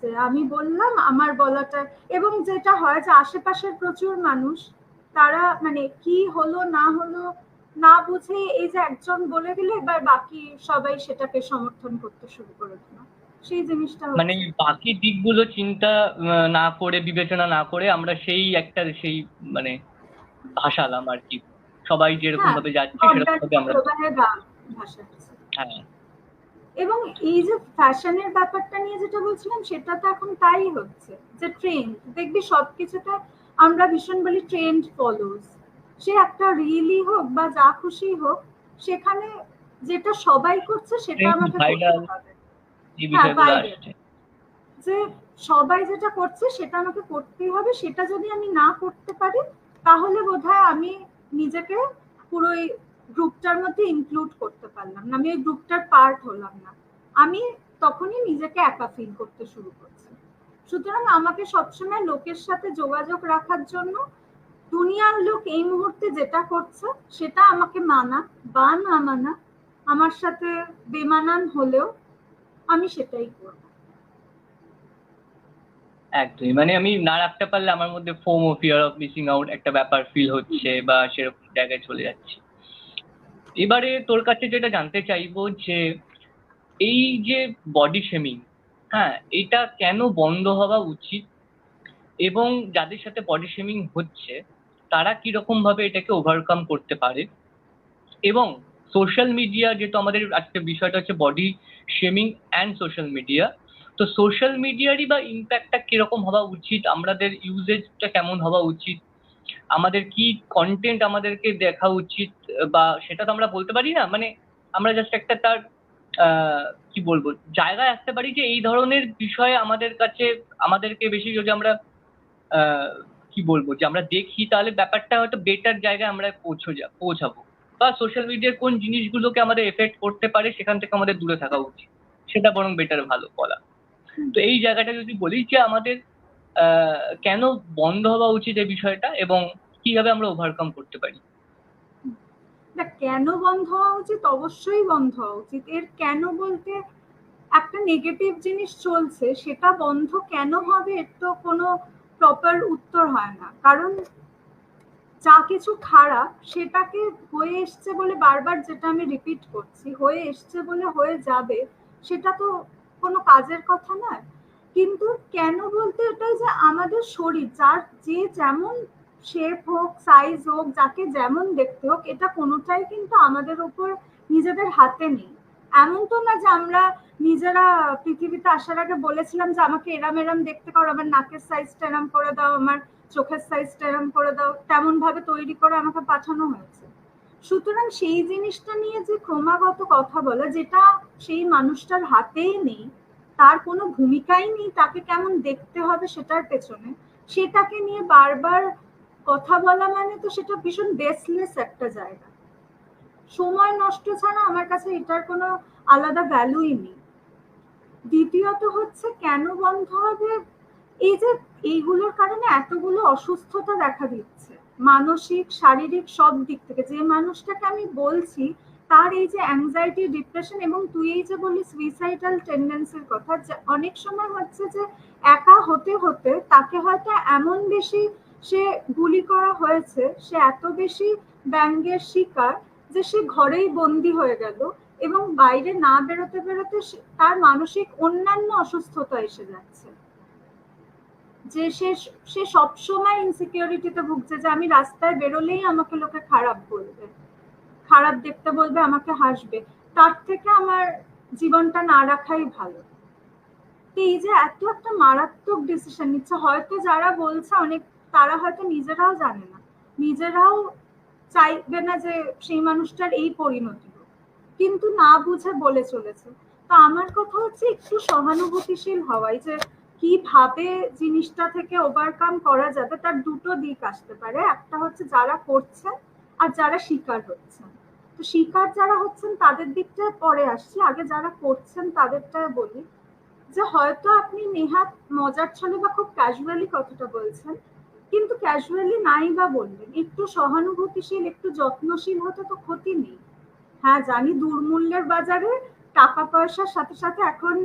S2: যে আমি বললাম আমার বলাটা। এবং যেটা হয় যে আশেপাশের প্রচুর মানুষ, তারা মানে কি হলো না হলো না বুঝে এই যে একজন বলে দিলে এবার বাকি সবাই সেটাকে সমর্থন করতে শুরু করে দিল, সেই জিনিসটা
S1: মানে বাকি দিকগুলো চিন্তা না করে, বিবেচনা না করে আমরা সেই একটা সেই মানে ভাসালাম আর কি, সবাই যেরকম ভাবে যাচ্ছে সেরকম ভাবে আমরা।
S2: হ্যাঁ, এবং এই যে ফ্যাশনের ব্যাপারটা নিয়ে যেটা বলছিলাম, সেটা তো এখন তাই হচ্ছে যে ট্রেন্ড, দেখবি সবকিছুতে আমরা ভীষণ বলি ট্রেন্ড ফলোজ। সে একটা রিলই হোক বা যা খুশি হোক, সেখানে যেটা সবাই করছে সেটা আমাকে করতে হবে। যে সবাই যেটা করছে সেটা আমাকে করতেই হবে, সেটা যদি আমি না করতে পারি তাহলে বোধহয় আমি নিজেকে পুরো গ্রুপটার মধ্যে ইনক্লুড করতে পারলাম না, আমি ওই গ্রুপটার পার্ট হলাম না, আমি তখনই নিজেকে একা ফিল করতে শুরু করছি। সুতরাং আমাকে সবসময় লোকের সাথে যোগাযোগ রাখার জন্য দুনিয়ার লোক এই মুহূর্তে যেটা করছে সেটা আমাকে মানা বা না মানা, আমার সাথে বেমানান হলেও আমি সেটাই করব।
S1: একদমই, মানে আমি না রাখতে পারলে আমার মধ্যে FOMO, fear of missing out একটা ব্যাপার ফিল হচ্ছে বা সেরকম জায়গায় চলে যাচ্ছে। এবারে তোর কাছে যেটা জানতে চাইবো যে এই যে বডি শেমিং, হ্যাঁ এটা কেন বন্ধ হওয়া উচিত, এবং যাদের সাথে বডি শেমিং হচ্ছে তারা কিরকম ভাবে এটাকে ওভারকাম করতে পারে, এবং সোশ্যাল মিডিয়া, যেহেতু আমাদের আজকে বিষয়টা হচ্ছে body shaming and social media, তো সোশ্যাল মিডিয়ারই বা ইম্প্যাক্টটা কিরকম হওয়া উচিত, আমাদের ইউজেজটা কেমন হওয়া উচিত, আমাদের কি কন্টেন্ট আমাদেরকে দেখা উচিত, বা সেটা তো আমরা বলতে পারি না, মানে আমরা জাস্ট একটা তার কি বলবো জায়গায় আসতে পারি যে এই ধরনের বিষয়ে আমাদের কাছে আমাদেরকে বেশি যদি আমরা আহ কি বলবো যে আমরা দেখি, তাহলে ব্যাপারটা হয়তো বেটার জায়গায় আমরা পৌঁছাবো, বা সোশ্যাল মিডিয়ার কোন জিনিসগুলোকে আমাদের এফেক্ট করতে পারে সেখান থেকে আমাদের দূরে থাকা উচিত, সেটা বরং বেটার ভালো বলা। তো এই জায়গাটা যদি বলি যে আমাদের কেন বন্ধ হওয়া উচিত এই বিষয়টা, এবং কিভাবে আমরা ওভারকাম করতে পারি।
S2: না, কেন বন্ধ হওয়া উচিত? অবশ্যই বন্ধ হওয়া উচিত। এর কেন বলতে, একটা নেগেটিভ জিনিস চলছে, সেটা বন্ধ কেন হবে এর তো কোনো প্রপার উত্তর হয় না। কারণ যা কিছু খারাপ সেটাকে হয়ে এসছে বলে, বারবার যেটা আমি রিপিট করছি, হয়ে এসছে বলে হয়ে যাবে সেটা তো কোনো কাজের কথা নয়। কিন্তু কেন বলতে এটাই যে আমাদের শরীর, যার যে যেমন শেপ হোক, সাইজ হোক, যাকে যেমন দেখতে হোক, এটা কোনোটাই কিন্তু আমাদের উপর নিজেদের হাতে নেই। এমন তো না যে আমরা নিজেরা পৃথিবীতে আসার আগে বলেছিলাম যে আমাকে এরাম এরাম দেখতে করো, আমার নাকের সাইজটা এরাম করে দাও, আমার চোখের সাইজটা এরাম করে দাও, তেমন ভাবে তৈরি করে আমাকে পাঠানো হয়েছে। সুতরাং সেই জিনিসটা নিয়ে যে ক্রমাগত কথা বলা, যেটা সেই মানুষটার হাতেই নেই, তার কোনো ভূমিকাই নেই তাকে কেমন দেখতে হবে সেটার পেছনে, সেটাকে নিয়ে বারবার কথা বলা মানে তো সেটা ভীষণ বেসলেস একটা জায়গা। সময় নষ্ট ছাড়া আমার কাছে এটার কোনো আলাদা ভ্যালুই নেই। দ্বিতীয়ত হচ্ছে কেন বন্ধ হবে, এই যে এইগুলোর কারণে এতগুলো অসুস্থতা দেখা দিচ্ছে, মানসিক শারীরিক সব দিক থেকে। যে মানুষটাকে আমি বলছি তার এই যে অ্যাংজাইটি, ডিপ্রেশন, এবং তুই এই যে বললি সুইসাইডাল টেন্ডেন্সির কথা, অনেক সময় হচ্ছে যে একা হতে হতে তাকে হয়তো এমন বেশি সে গুলি করা হয়েছে, সে এত বেশি ব্যঙ্গের শিকার যে সে ঘরেই বন্দি হয়ে গেল, এবং বাইরে না বেরোতে বেরোতে তার মানসিক অন্যান্য অসুস্থতা এসে যাচ্ছে, যে সে সবসময় ইনসিকিউরিটিতে ভুগছে, যে আমি রাস্তায় বেরোলেই আমাকে লোকে খারাপ বলবে, খারাপ দেখতে বলবে, আমাকে হাসবে, তার থেকে আমার জীবনটা না রাখাই ভালো। এই যে এত একটা মারাত্মক ডিসিশন নিচ্ছে, হয়তো যারা বলছে অনেক, তারা হয়তো নিজেরাও জানে না, নিজেরাও চাইবে না যে সেই মানুষটার এই পরিণতি হোক, কিন্তু না বুঝে বলে চলেছে। তো আমার কথা হচ্ছে একটু সহানুভূতিশীল হওয়াই, যে কিভাবে জিনিসটা থেকে ওভারকাম করা যাবে। তার দুটো দিক আসতে পারে, একটা হচ্ছে যারা করছেন আর যারা শিকার হচ্ছেন। তো শিকার যারা হচ্ছেন তাদের দিকটা পরে আসছি, আগে যারা করছেন তাদেরটা বলি। যে হয়তো আপনি নেহাত মজার ছলে বা খুব ক্যাজুয়ালি কথাটা বলছেন, কিন্তু ক্যাজুয়ালি নাই বা বললেন, একটু সহানুভূতিশীল, একটু যত্নশীল হতে তো ক্ষতি নেই। হ্যাঁ জানি দুর্মূল্যের বাজারে টাকা পয়সার সাথে সাথে এখন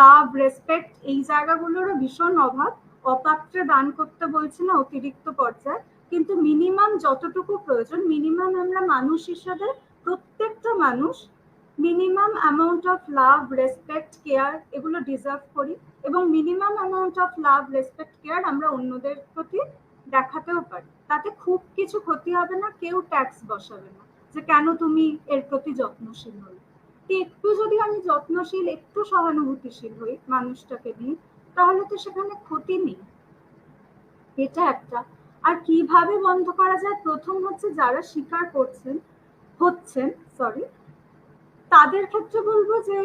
S2: লাভ, রেসপেক্ট এই জায়গাগুলোরও ভীষণ অভাব। অপাত্রে দান করতে বলছি না অতিরিক্ত পর্যায়ে, কিন্তু মিনিমাম যতটুকু প্রয়োজন, মিনিমাম আমরা মানুষ হিসাবে প্রত্যেকটা মানুষ minimum amount of love, respect, care এগুলো ডিজার্ভ করি, এবং minimum amount of love, respect, care আমরা অন্যদের প্রতি দেখাতেও পারি। তাতে খুব কিছু ক্ষতি হবে না, কেউ ট্যাক্স বসাবে না যে কেন তুমি এর প্রতি যত্নশীল হলে। একটু যদি আমি যত্নশীল, একটু সহানুভূতিশীল হই মানুষটাকে নিয়ে, তাহলে তো সেখানে ক্ষতি নেই। এটা একটা। আর কিভাবে বন্ধ করা যায়, প্রথম হচ্ছে যারা স্বীকার হচ্ছেন তাদের ক্ষেত্রে বলবো যে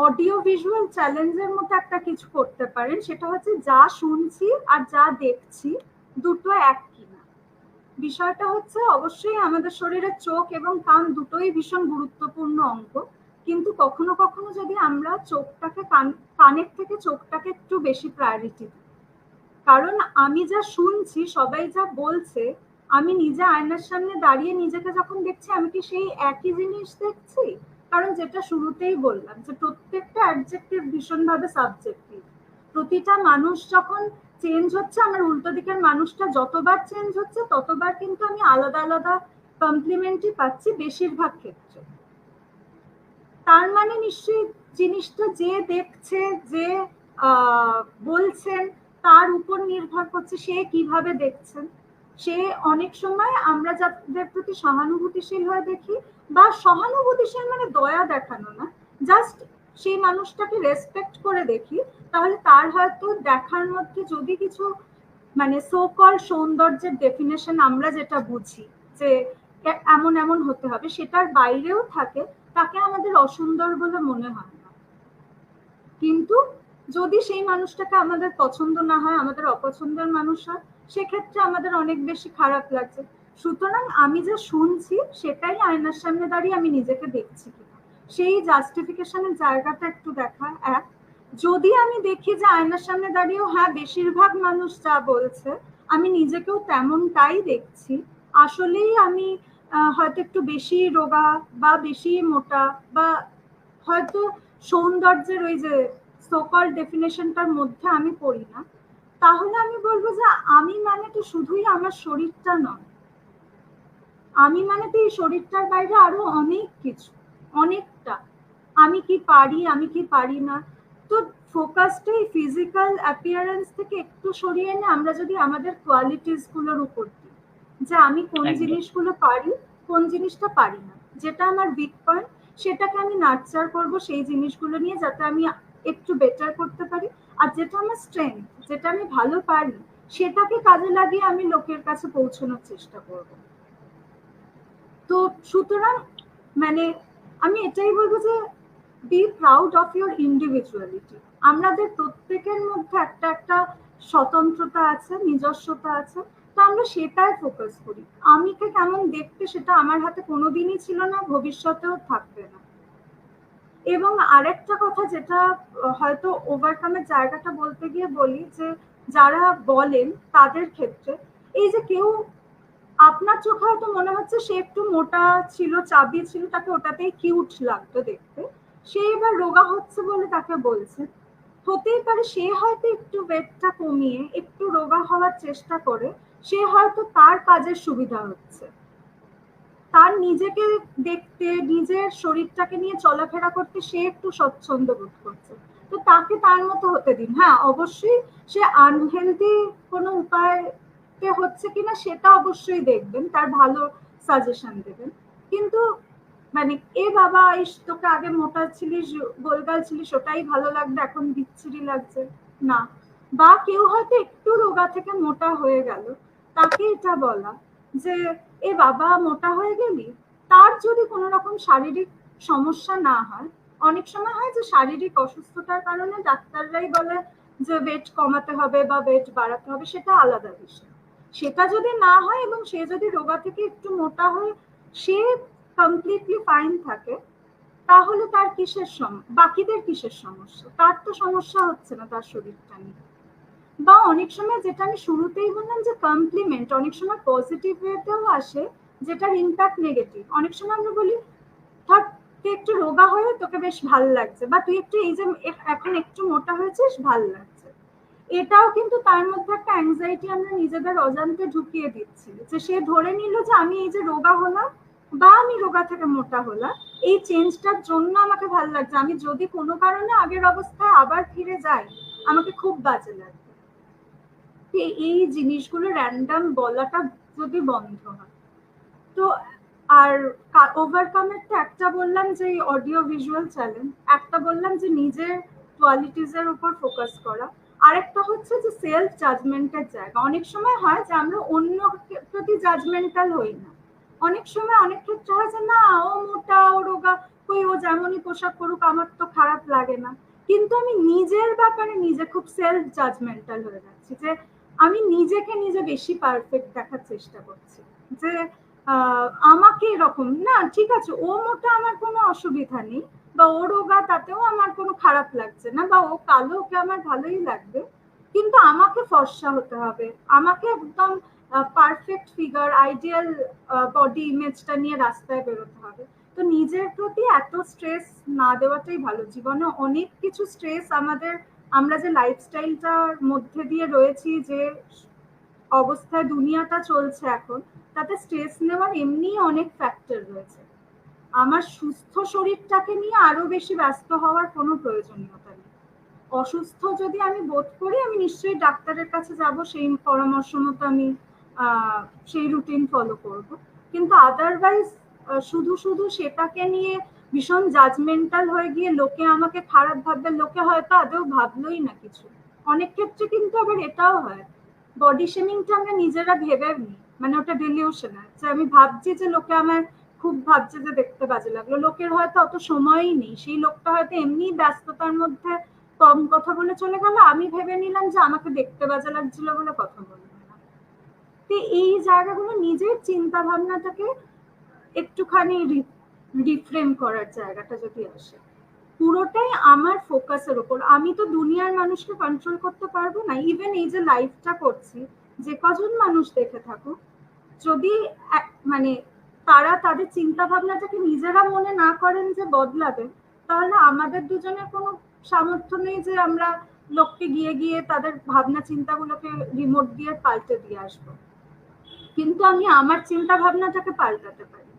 S2: অডিও ভিজুয়াল চ্যালেঞ্জের মতো একটা কিছু করতে পারেন। সেটা হচ্ছে যা শুনছি আর যা দেখছি দুটো এক কিনা। বিষয়টা হচ্ছে অবশ্যই আমাদের শরীরের চোখ এবং কান দুটোই ভীষণ গুরুত্বপূর্ণ অঙ্গ, কিন্তু কখনো কখনো যদি আমরা চোখটাকে কানের থেকে চোখটাকে একটু বেশি প্রায়োরিটি দিই, কারণ আমি যা শুনছি, সবাই যা বলছে, আমি নিজে আয়নার সামনে দাঁড়িয়ে নিজেকে যখন দেখছি, আমি কি সেই একই জিনিস দেখছি? কারণ যেটা শুরুতেই বললাম যে প্রত্যেকটা অ্যাডজেক্টিভ ভীষণভাবে সাবজেক্টিভ। প্রতিটা মানুষ যখন চেঞ্জ হচ্ছে, আমার উল্টো দিকের মানুষটা যতবার চেঞ্জ হচ্ছে ততবার কিন্তু আমি আলাদা আলাদা কমপ্লিমেন্টই পাচ্ছি বেশিরভাগ ক্ষেত্রে। তার মানে নিশ্চয়ই জিনিসটা যে দেখছে, যে বলছেন, তার উপর নির্ভর করছে সে কিভাবে দেখছেন। সে অনেক সময় আমরা যাদের প্রতি সহানুভূতিশীল হয়ে দেখি, বা সহানুভূতিশীল মানে দয়া দেখানো না, জাস্ট সেই মানুষটাকে রেসপেক্ট করে দেখি, তাহলে তার হয়তো দেখার মধ্যে যদি কিছু মানে সো কল সৌন্দর্যের ডেফিনেশন আমরা যেটা বুঝি যে এমন এমন হতে হবে, সেটার বাইরেও থাকে, তাকে আমাদের অসুন্দর বলে মনে হয় না। কিন্তু যদি সেই মানুষটাকে আমাদের পছন্দ না হয়, আমাদের অপছন্দের মানুষ হয়, সেক্ষেত্রে আমাদের অনেক বেশি খারাপ লাগছে। সুতরাং আমি যা শুনছি সেটাই আয়নার সামনে দাঁড়িয়ে আমি নিজেকে দেখছি কিনা, সেই জাস্টিফিকেশনের জায়গাটা একটু দেখা এক। যদি আমি দেখি যে আয়নার সামনে দাঁড়িয়েও হ্যাঁ বেশিরভাগ মানুষ যা বলছে আমি নিজেকেও তেমনটাই দেখছি, আসলেই আমি হয়তো একটু বেশি রোগা বা বেশি মোটা, বা হয়তো সৌন্দর্যের ওই যে সোকল ডেফিনেশনটার মধ্যে আমি পড়ি না, তাহলে আমি বলবো যে আমি মানে তো শুধুই আমার শরীরটা নয়, আমি মানে তো এই শরীরটার বাইরে আরো অনেক কিছু, অনেকটা। আমি কি পারি, আমি কি পারি না। তো ফোকাসটা এই ফিজিক্যাল অ্যাপিয়ারেন্স থেকে একটু সরিয়ে এনে আমরা যদি আমাদের কোয়ালিটিস গুলোর উপর দিই, যে আমি কোন জিনিসগুলো পারি, কোন জিনিসটা পারি না, যেটা আমার উইক পয়েন্ট সেটাকে আমি নার্চার করব সেই জিনিসগুলো নিয়ে, যাতে আমি একটু বেটার করতে পারি। আর যেটা আমার স্ট্রেংথ, যেটা আমি ভালো পারি, সেটাকে কাজে লাগিয়ে আমি লোকের কাছে পৌঁছানোর চেষ্টা করব। তো সুতরাং মানে আমি এটাই বলবো যে be proud of your individuality. আমাদের প্রত্যেকের মধ্যে একটা একটা স্বতন্ত্রতা আছে, নিজস্বতা আছে, তো আমরা সেটাই ফোকাস করি। আমিকে কেমন দেখতে সেটা আমার হাতে কোনোদিনই ছিল না, ভবিষ্যতেও থাকবে না। এবং আরেকটা কথা যেটা হয়তো ওভারকামের জায়গাটা বলতে গিয়ে বলি, যে যারা বলেন তাদের ক্ষেত্রে, এই যে কেউ আপনার চোখে হয়তো মনে হচ্ছে সে একটু মোটা ছিল, চাবি ছিল, তাকে ওটাতেই কিউট লাগতো দেখতে, সে এবার রোগা হচ্ছে বলে তাকে বলছে। হতেই পারে সে হয়তো একটু ওয়েটটা কমিয়ে একটু রোগা হওয়ার চেষ্টা করে, সে হয়তো তার কাজের সুবিধা হচ্ছে, তার নিজেকে দেখতে, নিজের শরীরটাকে নিয়ে চলাফেরা করতে সে একটু স্বচ্ছন্দ বোধ করছে, তো তাকে তার মতো হতে দিন। হ্যাঁ, অবশ্যই সে আনহেলদি কোনো উপায়তে হচ্ছে কিনা সেটা অবশ্যই দেখবেন, তার ভালো সাজেশন দেবেন। কিন্তু মানে এ বাবা তোকে আগে মোটা ছিলিস, গোলগাল ছিলিস, ওটাই ভালো লাগবে, এখন বিচ্ছিরি লাগছে না। বা কেউ হয়তো একটু রোগা থেকে মোটা হয়ে গেল, তাকে এটা বলা যে এ বাবা মোটা হয়ে গেলি, তার যদি কোনো রকম শারীরিক সমস্যা না হয়। অনেক সময় হয় যে শারীরিক অসুস্থতার কারণে ডাক্তাররাই বলে যে ওয়েট কমাতে হবে বা ওয়েট বাড়াতে হবে, সেটা আলাদা বিষয়। সেটা যদি না হয় এবং সে যদি রোগা থেকে একটু মোটা হয়, সে কমপ্লিটলি ফাইন থাকে, তাহলে তার বাকিদের কিসের সমস্যা? তার তো সমস্যা হচ্ছে না তার শরীরটা নিয়ে। বা অনেক সময় যেটা আমি শুরুতেই বললাম যে কমপ্লিমেন্ট অনেক সময় পজিটিভ ওয়েতেও আসে, যেটার ইম্প্যাক্ট নেগেটিভ। অনেক সময় আমরা বলি ধর তুই একটু রোগা হয়ে তোকে বেশ ভাল লাগছে, বা তুই একটু এই যে এখন একটু মোটা হয়েছিস ভাল লাগছে, এটাও কিন্তু তার মধ্যে একটা অ্যাংজাইটি আমরা নিজেদের অজান্তে ঢুকিয়ে দিচ্ছি, যে সে ধরে নিল যে আমি এই যে রোগা হলাম বা আমি রোগা থেকে মোটা হলাম, এই চেঞ্জটার জন্য আমাকে ভাল লাগছে, আমি যদি কোনো কারণে আগের অবস্থায় আবার ফিরে যাই আমাকে খুব বাজে লাগবে। এই জিনিসগুলো র্যান্ডম বলাটা যদি বন্ধ হয় তো। আর ওভারকামের তো একটা বললাম যে অডিও ভিজুয়াল চ্যালেঞ্জ, একটা বললাম যে নিজের কোয়ালিটিজ এর উপর ফোকাস করা, আরেকটা হচ্ছে যে সেলফ জাজমেন্টের জায়গা। অনেক সময় হয় যে আমরা অন্য প্রতি জাজমেন্টাল হই না, অনেক সময় অনেক ক্ষেত্রে হয় যে না ও মোটা ও রোগা, কই ও যেমনই পোশাক করুক আমার তো খারাপ লাগে না, কিন্তু আমি নিজের ব্যাপারে নিজে খুব সেলফ জাজমেন্টাল হয়ে যাচ্ছি, যে আমি নিজেকে নিজে বেশি পারফেক্ট দেখার চেষ্টা করছি, যে আমাকে এরকম না, ঠিক আছে ও মোটা আমার কোনো অসুবিধা নেই, বা ও রোগা তাতেও আমার কোনো খারাপ লাগছে না, বা ও কালো ওকে আমার ভালোই লাগবে, কিন্তু আমাকে ফর্সা হতে হবে, আমাকে একদম পারফেক্ট ফিগার আইডিয়াল বডি ইমেজটা নিয়ে রাস্তায় বেরোতে হবে। তো নিজের প্রতি এত স্ট্রেস না দেওয়াটাই ভালো। জীবনে অনেক কিছু স্ট্রেস আমাদের, আমরা যে লাইফস্টাইলটার মধ্যে দিয়ে রয়েছি, যে অবস্থায় দুনিয়াটা চলছে এখন, তাতে স্ট্রেস নেওয়ার এমনি অনেক ফ্যাক্টর রয়েছে। আমার সুস্থ শরীরটাকে নিয়ে আরো বেশি ব্যস্ত হওয়ার কোনো প্রয়োজনীয়তা নেই। অসুস্থ যদি আমি বোধ করি আমি নিশ্চয়ই ডাক্তারের কাছে যাব, সেই পরামর্শ মতো আমি সেই রুটিন ফলো করব। কিন্তু আদারওয়াইজ শুধু শুধু সেটাকে নিয়ে ভীষণ জাজমেন্টাল হয়ে গিয়ে লোকে আমাকে খারাপ ভাববে, লোকে হয়তো আদৌ ভাবলোই না কিছু। অনেক ক্ষেত্রে কিন্তু আবার এটাও হয়, বডি শেমিংটা আমরা নিজেরা ভেবে নিই, মানে ওটা ডিলিউশন আছে, আমি ভাবছি যে লোকে আমার খুব ভাবছে যে দেখতে বাজে লাগলো, লোকের হয়তো অত সময়ই নেই, সেই লোকটা হয়তো এমনি ব্যস্ততার মধ্যে কম কথা বলে চলে গেল, আমি ভেবে নিলাম যে আমাকে দেখতে বাজে লাগছিল বলে কথা বলবো না। তো এই জায়গাগুলো নিজের চিন্তা ভাবনাটাকে একটুখানি রিফ্রেম করার জায়গাটা যদি আসে, পুরোটাই আমার ফোকাসের উপর। আমি তো দুনিয়ার মানুষকে কন্ট্রোল করতে পারবো না, ইভেন এই যে লাইফটা করছি, যে কজন মানুষ দেখে থাকুক, যদি মানে তারা তাদের চিন্তা ভাবনাটাকে নিজেরা মনে না করেন যে বদলাবে, তাহলে আমাদের দুজনের কোনো সামর্থ্য নেই যে আমরা লোককে গিয়ে গিয়ে তাদের ভাবনা চিন্তাগুলোকে রিমোট দিয়ে পাল্টে দিয়ে আসবো। কিন্তু আমি আমার চিন্তা ভাবনাটাকে পাল্টাতে পারি।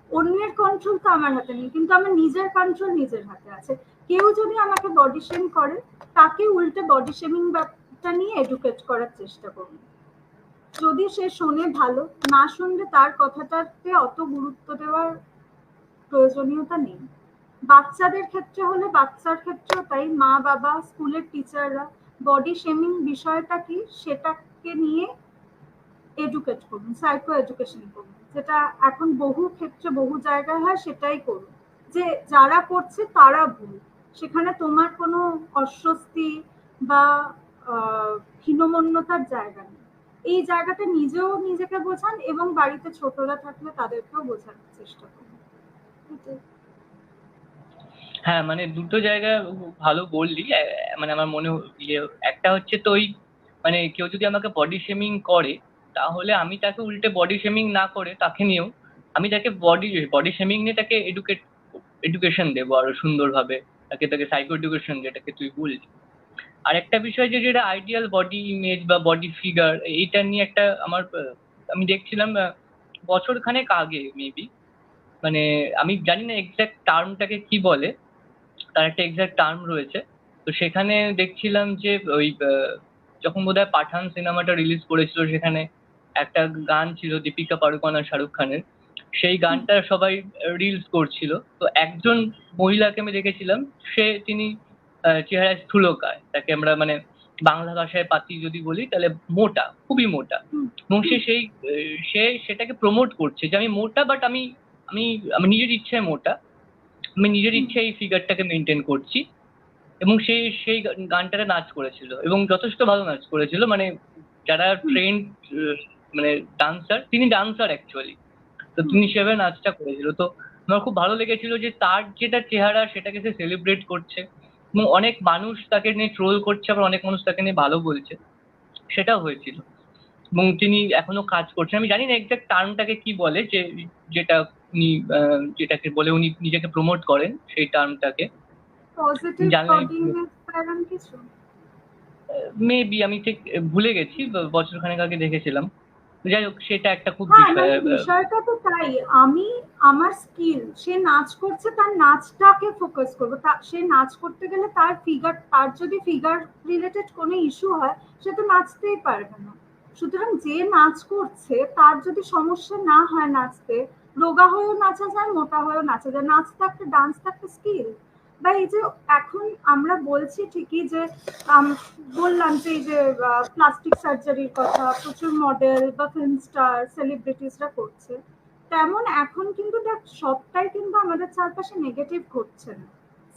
S2: অন্যের কন্ট্রোল তো আমার হাতে নেই, কিন্তু আমার নিজের কন্ট্রোল নিজের হাতে আছে। কেউ যদি আমাকে বডি শেম করে, তাকে উল্টে বডি শেমিং ব্যাপারটা নিয়ে এডুকেট করার চেষ্টা করুন। যদি সে শোনে ভালো, না শুনলে তার কথাটাতে অত গুরুত্ব দেওয়ার প্রয়োজনীয়তা নেই। বাচ্চাদের ক্ষেত্রে হলে বাচ্চার ক্ষেত্রেও তাই, মা বাবা স্কুলের টিচাররা বডি শেমিং বিষয়টা কি সেটাকে নিয়ে এডুকেট করুন, সাইকো এডুকেশন করুন, যেটা এখন বহু ক্ষেত্রে বহু জায়গায় হয়, সেটাই করুন। যে যারা করছে তারা ভুল, সেখানে তোমার কোনো অস্বস্তি বা হীনমন্যতার জায়গা নেই। এই জায়গাটা নিজেও নিজেকে বোঝান এবং বাড়িতে ছোটরা থাকলে তাদেরকেও বোঝানোর চেষ্টা করুন।
S1: হ্যাঁ, মানে দুটো জায়গা ভালো বললি। মানে আমার মনে ইয়ে, একটা হচ্ছে তো ওই মানে কেউ যদি আমাকে বডি শেমিং করে, তাহলে আমি তাকে উল্টে বডি শেমিং না করে তাকে নিয়েও আমি তাকে বডি শেমিং নিয়ে তাকে এডুকেশন দেবো আরো সুন্দরভাবে, তাকে তাকে সাইকো এডুকেশন, যেটাকে তুই বললি। আর একটা বিষয় যে যেটা আইডিয়াল বডি ইমেজ বা বডি ফিগার, এইটা নিয়ে একটা আমার আমি দেখছিলাম বছরখানেক আগে মেবি, মানে আমি জানি না এক্সাক্ট টার্মটাকে কি বলে, তার একটা এক্সাক্ট টার্ম রয়েছে। তো সেখানে দেখছিলাম যে ওই যখন বোধহয় পাঠান সিনেমাটা রিলিজ করেছিল, সেখানে একটা গান ছিল দীপিকা পাড়ুকোন আর শাহরুখ খানের, সেই গানটা সবাই রিলস করছিল। তো একজন মহিলাকে আমি দেখেছিলাম, তিনি চেহারায় স্থূলকায়, তাকে আমরা মানে বাংলা ভাষায় পাতি যদি বলি তাহলে মোটা, খুবই মোটা। এবং সে সেটাকে প্রমোট করছে যে আমি মোটা, বাট আমি আমি আমি নিজের ইচ্ছায় মোটা, আমি নিজের ইচ্ছে এই ফিগারটাকে মেনটেন করছি। এবং সেই গানটাতে নাচ করেছিল এবং যথেষ্ট ভালো নাচ করেছিল। মানে যারা ট্রেন্ড মানে ডান্সার, তিনি ডান্সার অ্যাকচুয়ালি, তো তিনি সেভাবে নাচটা করেছিল। তো আমার খুব ভালো লেগেছিল যে তার যেটা চেহারা সেটাকে সে সেলিব্রেট করছে, এবং অনেক মানুষ তাকে নিয়ে ট্রোল করছে, আবার অনেক মানুষ তাকে নিয়ে ভালো বলছে, সেটা হয়েছিল। এবং তিনি এখনো কাজ করছেন। আমি জানি না এক্সাক্ট টার্মটাকে কি বলে, যে যেটা উনি যেটাকে বলে উনি নিজেকে প্রমোট করেন, সেই টার্মটাকে
S2: পজিটিভ
S1: জানলে
S2: বডি ইমেজ প্যাটার্ন কিছু।
S1: মেবি আমি ঠিক ভুলে গেছি, বছরখানেক আগে দেখেছিলাম। যাই হোক, সেটা একটা খুব
S2: হ্যাঁ,
S1: বিষয়।
S2: মানে বিষয়টা তো তাই। আমি আমার স্কিল, সে নাচ করছে, তার নাচটাকে ফোকাস করবো। সে নাচ করতে গেলে তার ফিগার, তার যদি ফিগার রিলেটেড কোনো ইস্যু হয়, সে তো নাচতেই পারবে না। সুতরাং যে নাচ করছে তার যদি সমস্যা না হয় নাচতে, রোগা হয়েও নাচা যায়, মোটা হয়েও নাচা যায়। নাচ তো একটা, ডান্স তো একটা স্কিল। বা এই যে এখন আমরা বলছি ঠিকই যে বললাম যে এই যে প্লাস্টিক সার্জারির কথা প্রচুর মডেল বা ফিল্ম স্টার সেলিব্রিটিসরা করছে, তেমন এখন কিন্তু দেখ সবটাই কিন্তু আমাদের চারপাশে নেগেটিভ ঘটছে না।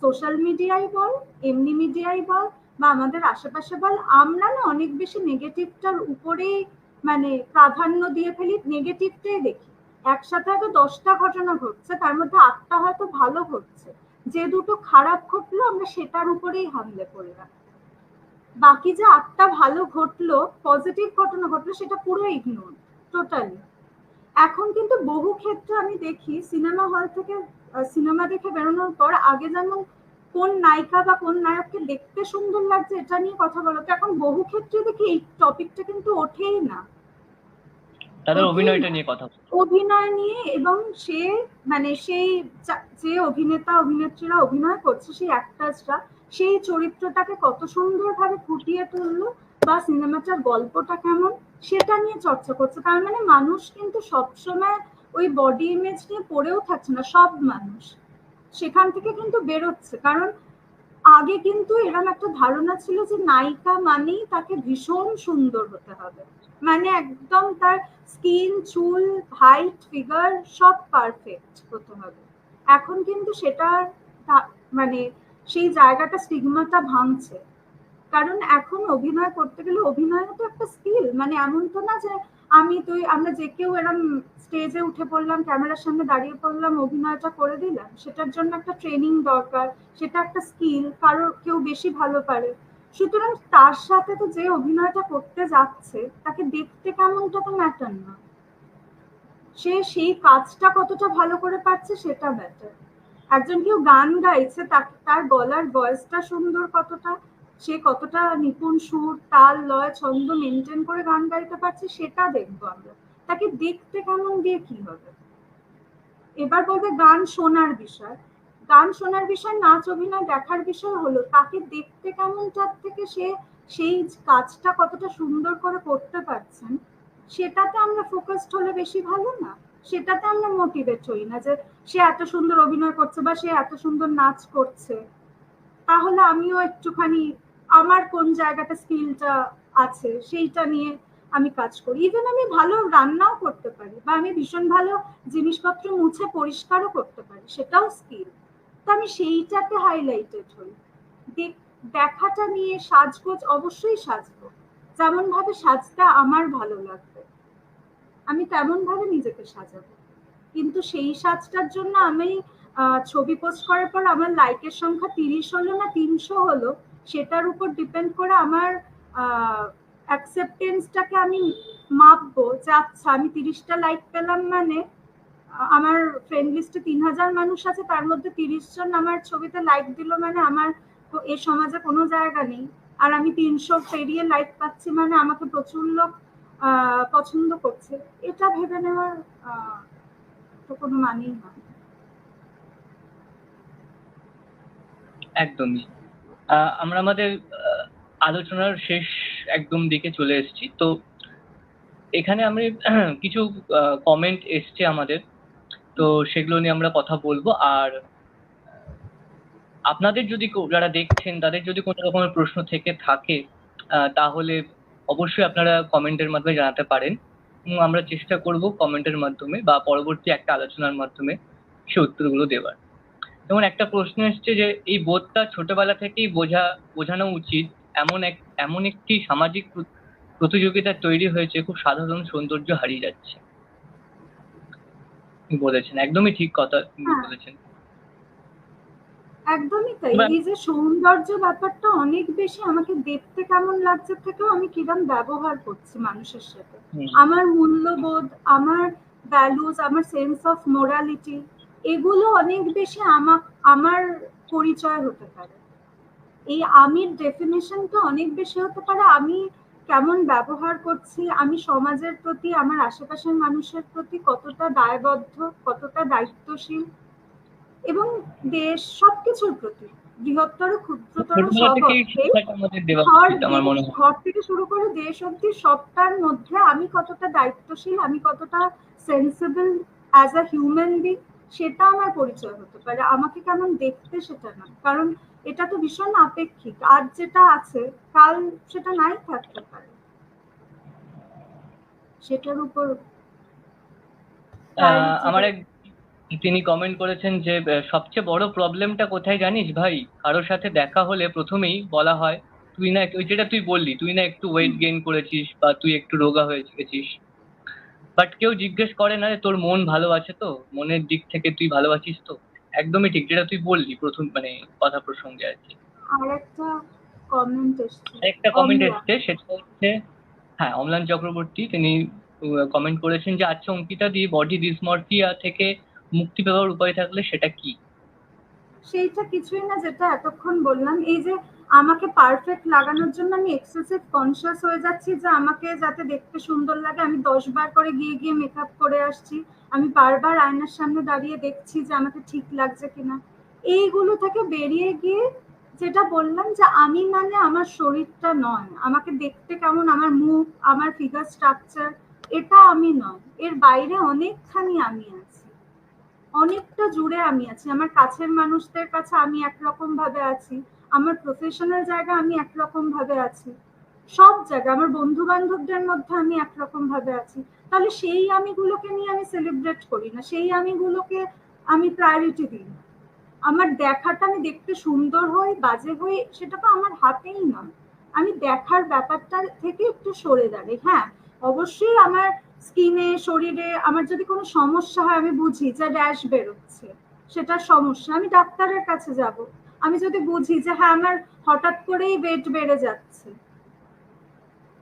S2: সোশ্যাল মিডিয়াই বল, এমনি মিডিয়াই বল, বা আমাদের আশেপাশে বল, আমরা না অনেক বেশি নেগেটিভটার উপরেই মানে প্রাধান্য দিয়ে ফেলি, নেগেটিভটাই দেখি। একসাথে হয়তো 10টা ঘটনা ঘটছে, তার মধ্যে 8টা হয়তো ভালো ঘটছে, যে দুটো খারাপ ঘটলো আমরা সেটার উপরেই হামলে পড়লাম। বাকি যে 8টা ভালো ঘটলো, পজিটিভ ঘটনা ঘটলো, সেটা পুরো ইগনোর, টোটালি। এখন কিন্তু বহু ক্ষেত্রে আমি দেখি সিনেমা হল থেকে সিনেমা দেখে বেরোনোর পর আগে যেমন কোন নায়িকা বা কোন নায়ককে দেখতে সুন্দর লাগছে এটা নিয়ে কথা বলো, তো এখন বহু ক্ষেত্রে দেখি এই টপিকটা কিন্তু ওঠেই না।
S1: তাদের
S2: ওঠেই
S1: অভিনয়টা
S2: না
S1: নিয়ে কথা বলছি।
S2: অভিনয় নিয়ে। এবং সে মানে সেই যে অভিনেতা অভিনেত্রীরা অভিনয় করছে, সেই অ্যাক্টার্সরা সেই চরিত্রটাকে কত সুন্দরভাবে ফুটিয়ে তুললো, বা সিনেমাটার গল্পটা কেমন সেটা নিয়ে চর্চা করছে। তার মানে মানুষ কিন্তু সবসময় ওই বডি ইমেজ নিয়ে পড়েও থাকছে না, সব মানুষ সেখান থেকে কিন্তু বেরোচ্ছে। কারণ আগে কিন্তু এরকম একটা ধারণা ছিল যে নায়িকা মানেই তাকে ভীষণ সুন্দর হতে হবে, মানে একদম তার স্কিন, চুল, হাইট, ফিগার সব পারফেক্ট হতে হবে। এখন কিন্তু সেটা মানে সেই জায়গাটা, স্টিগমাটা ভাঙছে। কারণ এখন অভিনয় করতে গেলে অভিনয়ও তো একটা স্কিল। মানে এমন তো না যে আমরা যে কেউ এরকম স্টেজে উঠে পড়লাম, ক্যামেরার সামনে দাঁড়িয়ে পড়লাম, অভিনয়টা করে দিলাম। সেটার জন্য একটা ট্রেনিং দরকার, সেটা একটা স্কিল, কারোর কেউ বেশি ভালো পারে। সুতরাং তার সাথে তো যে অভিনয়টা করতে যাচ্ছে তাকে দেখতে কেমনটা তো ম্যাটার না, সে সেই কাজটা কতটা ভালো করে পাচ্ছে সেটা ম্যাটার। একজন কেউ গান গাইছে, তার গলার ভয়েসটা সুন্দর কতটা, সে কতটা নিপুণ সুর, তাল, লয়, ছন্দ মেনটেন করে গান গাইতে পারছে, সেটা দেখবো আমরা। তাকে দেখতে কেমন দিয়ে কি হবে? এবার বলবে গান শোনার বিষয়। গান শোনার বিষয়, নাচ অভিনয় দেখার বিষয় হলো তাকে দেখতে কেমনটার থেকে সে সেই কাজটা কতটা সুন্দর করে করতে পারছেন সেটাতে আমরা ফোকাসড হলে বেশি ভালো না? সেটাতে আমরা মোটিভেট হই না যে সে এত সুন্দর অভিনয় করছে বা সে এত সুন্দর নাচ করছে, তাহলে আমিও একটুখানি আমার কোন জায়গাটা স্কিলটা আছে সেইটা নিয়ে আমি কাজ করি। ইভেন আমি ভালো রান্নাও করতে পারি, বা আমি ভীষণ ভালো জিনিসপত্র মুছে পরিষ্কারও করতে পারি, সেটাও স্কিল। তো আমি সেইটাতে হাইলাইটেড হই। দেখাটা নিয়ে সাজগোজ অবশ্যই সাজবো, যেমন ভাবে সাজতে আমার ভালো লাগবে আমি তেমন ভাবে নিজেকে সাজাবো। কিন্তু সেই সাজটার জন্য আমি ছবি পোস্ট করার পর আমার লাইকের সংখ্যা 30 হলো না 300 হলো, সেটার উপর ডিপেন্ড করে আমার অ্যাকসেপ্টেন্সটাকে আমি মাপবো যে আচ্ছা আমি 30টা লাইক পেলাম, মানে আমার ফ্রেন্ড লিস্টে 3000 মানুষ আছে, তার মধ্যে 30 জন আমার ছবিতে লাইক দিল, মানে আমার এই সমাজে কোনো জায়গা নেই। আর আমি 300 পেরিয়ে লাইক পাচ্ছি, মানে আমাকে প্রচুর লোক পছন্দ করছে, এটা ভেবে নেওয়ার তো কোনো মানেই হয় না।
S1: একদমই। আমরা আমাদের আলোচনার শেষ একদম দিকে চলে এসেছি। তো এখানে আমি কিছু কমেন্ট এসছে আমাদের, তো সেগুলো নিয়ে আমরা কথা বলবো। আর আপনাদের যদি যারা দেখছেন তাদের যদি কোনো রকমের প্রশ্ন থেকে থাকে, তাহলে অবশ্যই আপনারা কমেন্টের মাধ্যমে জানাতে পারেন, এবং আমরা চেষ্টা করব কমেন্টের মাধ্যমে বা পরবর্তী একটা আলোচনার মাধ্যমে সে উত্তরগুলো দেওয়ার। যেমন একটা প্রশ্ন এসছে যে এই বোধটা ছোটবেলা থেকেই বোঝানো উচিত, এমন একটি সামাজিক প্রতিযোগিতা তৈরি হয়েছে, খুব সাধারণ সৌন্দর্য হারিয়ে যাচ্ছে। বলেছেন, একদমই ঠিক কথা তিনি
S2: হ্যাঁ,
S1: বলেছেন।
S2: একদমই তাই।
S1: বা-
S2: এই যে সৌন্দর্য ব্যাপারটা অনেক বেশি আমাকে দেখতে কেমন লাগছে থেকেও আমি কিরম ব্যবহার করছি মানুষের সাথে,
S1: হুম,
S2: আমার মূল্যবোধ, আমার ভ্যালুজ, আমার সেন্স অফ মোরালিটি, এগুলো অনেক বেশি আমার পরিচয় হতে পারে। এই আমির ডেফিনেশনটা অনেক বেশি হতে পারে আমি কেমন ব্যবহার করছি, আমি সমাজের প্রতি, আমার আশেপাশের মানুষের প্রতি কতটা দায়বদ্ধ, কতটা দায়িত্বশীল, এবং দেশ সবকিছুর প্রতি, বৃহত্তর ক্ষুদ্রতর
S1: ছোটবেলা
S2: সব
S1: থেকেই
S2: অর্থে,
S1: শিক্ষাটা আমাদের দেওয়া
S2: ঘর
S1: উচিত আমার
S2: দেশ,
S1: মনে হয়।
S2: ঘর থেকে শুরু করে দেশ অব্দি সবটার মধ্যে আমি কতটা দায়িত্বশীল, আমি কতটা sensible as a human being, সেটা আমার পরিচয় হতে পারে। আমাকে কেমন দেখতে সেটা না, কারণ এটা তো ভীষণ আপেক্ষিক, আজ যেটা আছে কাল সেটা নাই থাকতে পারে, সেটার উপর প্রায়োরিটি
S1: আমার
S2: দেয়।
S1: এক তিনি কমেন্ট করেছেন যে সবচেয়ে বড় প্রবলেমটা কোথায় জানিস ভাই, কারোর সাথে দেখা হলে প্রথমেই বলা হয় তুই না ওই যেটা তুই বললি, তুই না একটু ওয়েট গেইন করেছিস বা তুই একটু রোগা হয়ে গেছিস, বাট কেউ জিজ্ঞেস করে না যে তোর মন ভালো আছে তো, মনের দিক থেকে তুই ভালো আছিস তো। একদমই ঠিক যেটা তুই বললি প্রথম মানে কথা প্রসঙ্গে আর কি।
S2: আর একটা কমেন্ট এসছে,
S1: একটা কমেন্ট
S2: অম্লা।
S1: এসছে, সেটা হচ্ছে, হ্যাঁ, অম্লান চক্রবর্তী তিনি কমেন্ট করেছেন যে আচ্ছা অঙ্কিতা দি, বডি ডিসমরফিয়া থেকে মুক্তি পাওয়ার উপায় থাকলে সেটা কি?
S2: সেইটা কিছুই না, যেটা এতক্ষণ বললাম। এই যে আমাকে পারফেক্ট লাগানোর জন্য আমি এক্সেসিভ কনসিয়াস হয়ে যাচ্ছি যে আমাকে যাতে দেখতে সুন্দর লাগে, আমি 10 বার করে গিয়ে গিয়ে মেকআপ করে আসছি, আমি বারবার আয়নার সামনে দাঁড়িয়ে দেখছি যে আমাকে ঠিক লাগছে কিনা। এইগুলো থেকে বেরিয়ে গিয়ে যেটা বললাম যে আমি মানে আমার শরীরটা নয়, আমাকে দেখতে কেমন, আমার মুখ, আমার ফিগার স্ট্রাকচার, এটা আমি নয়, এর বাইরে অনেকখানি আমি আছি, অনেকটা জুড়ে আমি আছি। আমার কাছের মানুষদের কাছে আমি একরকম ভাবে আছি, আমার প্রফেশনাল জায়গা আমি একরকম ভাবে আছি, সব জায়গায় আমার বন্ধু বান্ধবদের মধ্যে আমি একরকম ভাবে আছি। তাহলে সেই আমিগুলোকে নিয়ে আমি সেলিব্রেট করি না, সেই আমিগুলোকে আমি প্রায়োরিটি দিই না। আমার দেখাটা, আমি দেখতে সুন্দর হই বাজে হই সেটা তো আমার হাতেই নয়, আমি দেখার ব্যাপারটা থেকে একটু সরে দাঁড়াই। হ্যাঁ, অবশ্যই আমার স্কিনে, শরীরে আমার যদি কোনো সমস্যা হয়, আমি বুঝি যে র্যাশ বেরোচ্ছে, সেটা সমস্যা, আমি ডাক্তারের কাছে যাব। আমি যদি বুঝি যে হ্যাঁ আমার হঠাৎ করেই ওয়েট বেড়ে যাচ্ছে,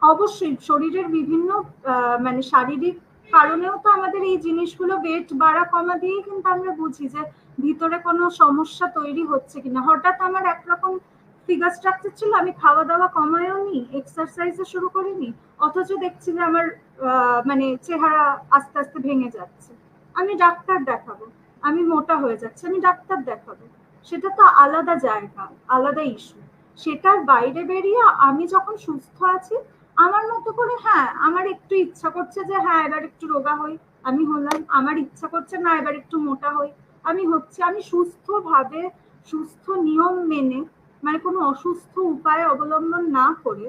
S2: অবশ্যই শরীরের বিভিন্ন মানে শারীরিক কারণেও তো আমাদের এই জিনিসগুলো, ওয়েট বাড়া কমা দিয়েই কিন্তু আমরা বুঝি যে ভিতরে কোনো সমস্যা তৈরি হচ্ছে কিনা। হঠাৎ আমার একরকম ফিগার স্ট্রাকচার ছিল, আমি খাওয়া দাওয়া কমায়ও নি, এক্সারসাইজও শুরু করিনি, অথচ দেখছি যে আমার মানে চেহারা আস্তে আস্তে ভেঙে যাচ্ছে, আমি ডাক্তার দেখাবো। আমি মোটা হয়ে যাচ্ছে, আমি ডাক্তার দেখাবো। সেটা তো আলাদা জায়গা, আলাদা ইস্যু। সেটার বাইরে বেরিয়ে আমি যখন সুস্থ আছি আমার মতো করে, হ্যাঁ আমার একটু ইচ্ছা করছে যে হ্যাঁ এবার একটু রোগা হই, আমি হলাম, আমার ইচ্ছা করছে না এবার একটু মোটা হই, আমি হচ্ছে। আমি সুস্থ ভাবে, সুস্থ নিয়ম মেনে, মানে কোনো অসুস্থ উপায় অবলম্বন না করে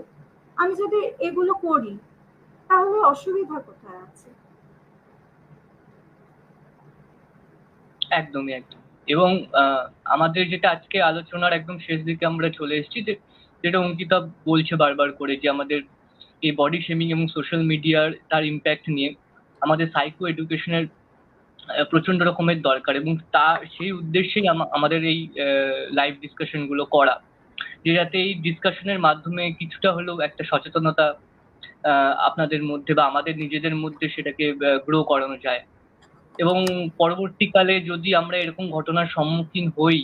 S2: আমি যদি এগুলো করি, তাহলে অসুবিধা কোথায় আছে?
S1: একদমই একদম। এবং আমাদের যেটা আজকে আলোচনার একদম শেষ দিকে আমরা চলে এসেছি, যেটা অঙ্কিতা বলছে বারবার করে যে আমাদের এই বডি শেমিং এবং সোশ্যাল মিডিয়ার তার ইম্প্যাক্ট নিয়ে আমাদের সাইকো এডুকেশনের প্রচন্ড রকমের দরকার, এবং তা সেই উদ্দেশ্যেই আমাদের এই লাইভ ডিসকাশন গুলো করা, যে যাতে এই ডিসকাশনের মাধ্যমে কিছুটা হলেও একটা সচেতনতা আপনাদের মধ্যে বা আমাদের নিজেদের মধ্যে সেটাকে গ্রো করানো যায়। এবং পরবর্তীকালে যদি আমরা এরকম ঘটনার সম্মুখীন হই,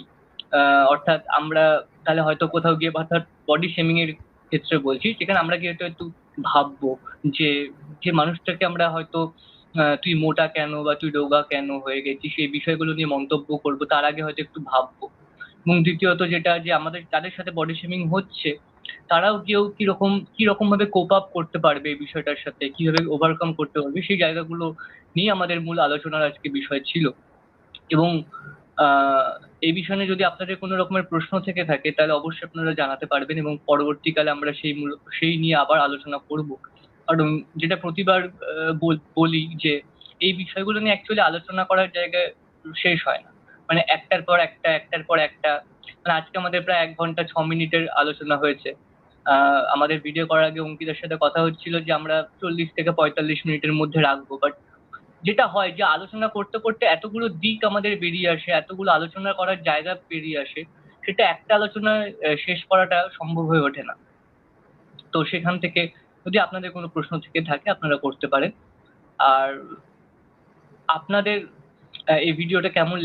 S1: অর্থাৎ আমরা তাহলে হয়তো কোথাও গিয়ে, অর্থাৎ বডি শেমিং এর ক্ষেত্রে বলছি, সেখানে আমরা গিয়ে হয়তো একটু ভাববো যে যে মানুষটাকে আমরা হয়তো তুই মোটা কেন বা তুই রোগা কেন হয়ে গেছিস সেই বিষয়গুলো নিয়ে মন্তব্য করবো, তার আগে হয়তো একটু ভাববো। এবং দ্বিতীয়ত যেটা, যে আমাদের যাদের সাথে বডি শেমিং হচ্ছে তারাও কেউ কিরকম কিরকম ভাবে কোপ আপ করতে পারবে এই বিষয়টার সাথে, কিভাবে ওভারকাম করতে পারবে, সেই জায়গাগুলো নিয়ে আমাদের মূল আলোচনার আজকে বিষয় ছিল। এবং আহ এই বিষয়ে নিয়ে যদি আপনাদের কোনো রকমের প্রশ্ন থেকে থাকে তাহলে অবশ্যই আপনারা জানাতে পারবেন, এবং পরবর্তীকালে আমরা সেই নিয়ে আবার আলোচনা করব। কারণ যেটা প্রতিবার বলি যে এই বিষয়গুলো নিয়ে অ্যাকচুয়ালি আলোচনা করার জায়গায় শেষ হয় না। মানে একটার পর একটা, একটার পর একটা। মানে আজকে আমাদের প্রায় 1 ঘন্টা 6 মিনিটের আলোচনা হয়েছে। আমাদের ভিডিও করার আগে অঙ্কিতার সাথে কথা হচ্ছিল যে আমরা 40 থেকে 45 মিনিটের মধ্যে রাখবো, বাট যেটা হয় যে আলোচনা করতে করতে এতগুলো দিক আমাদের বেরিয়ে আসে, এতগুলো আলোচনা করার জায়গা বেরিয়ে আসে, সেটা একটা আলোচনায় শেষ করাটা সম্ভব হয়ে ওঠে না। তো সেখান থেকে যদি আপনাদের কোনো প্রশ্ন থেকে থাকে আপনারা করতে পারেন। আর আপনাদের এই ভিডিওটা কেমন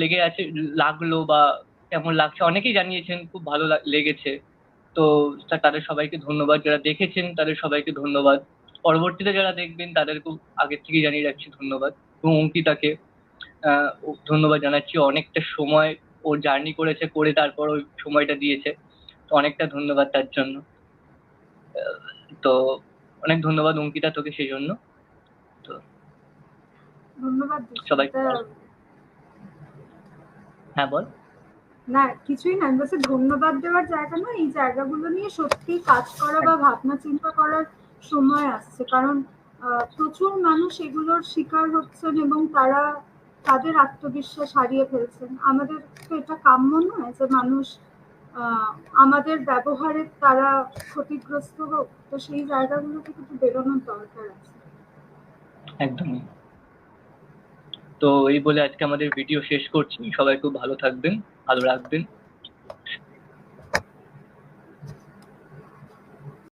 S1: লাগলো বা কেমন লাগছে, অনেকেই জানিয়েছেন খুব ভালো লেগেছে। তো তাদের সবাইকে ধন্যবাদ, যারা দেখেছেন তাদের সবাইকে ধন্যবাদ। পরবর্তীতে যারা দেখবেন তাদেরকেও আগের থেকে জানিয়ে রাখছি ধন্যবাদ। এবং অঙ্কিতাকে ধন্যবাদ জানাচ্ছি, অনেকটা সময় ও জার্নি করেছে, করে তারপর ওই সময়টা দিয়েছে। তো অনেকটা ধন্যবাদ তার জন্য। আহ, তো অনেক ধন্যবাদ অঙ্কিতা তোকে সেই জন্য। তো
S2: ধন্যবাদ
S1: সবাই,
S2: এটা
S1: হ্যাঁ বল।
S2: না, কিছুই না, আমি বলছি ধন্যবাদ দেওয়ার জায়গা না, এই জায়গাগুলো নিয়ে সত্যি কাজ করা বা ভাবনা চিন্তা করার সময় আসছে। কারণ প্রচুর মানুষ এগুলোর শিকার হচ্ছেন এবং তারা তাদের আত্মবিশ্বাস হারিয়ে ফেলছেন। আমাদের তো এটা কাম্য নয় যে মানুষ আহ, আমাদের ব্যবহারে তারা ক্ষতিগ্রস্ত হোক। তো সেই জায়গাগুলো থেকে একটু বেরোনোর দরকার আছে।
S1: একদমই। তো এই বলে আজকে আমাদের ভিডিও শেষ করছি। সবাই খুব ভালো থাকবেন, ভালো রাখবেন।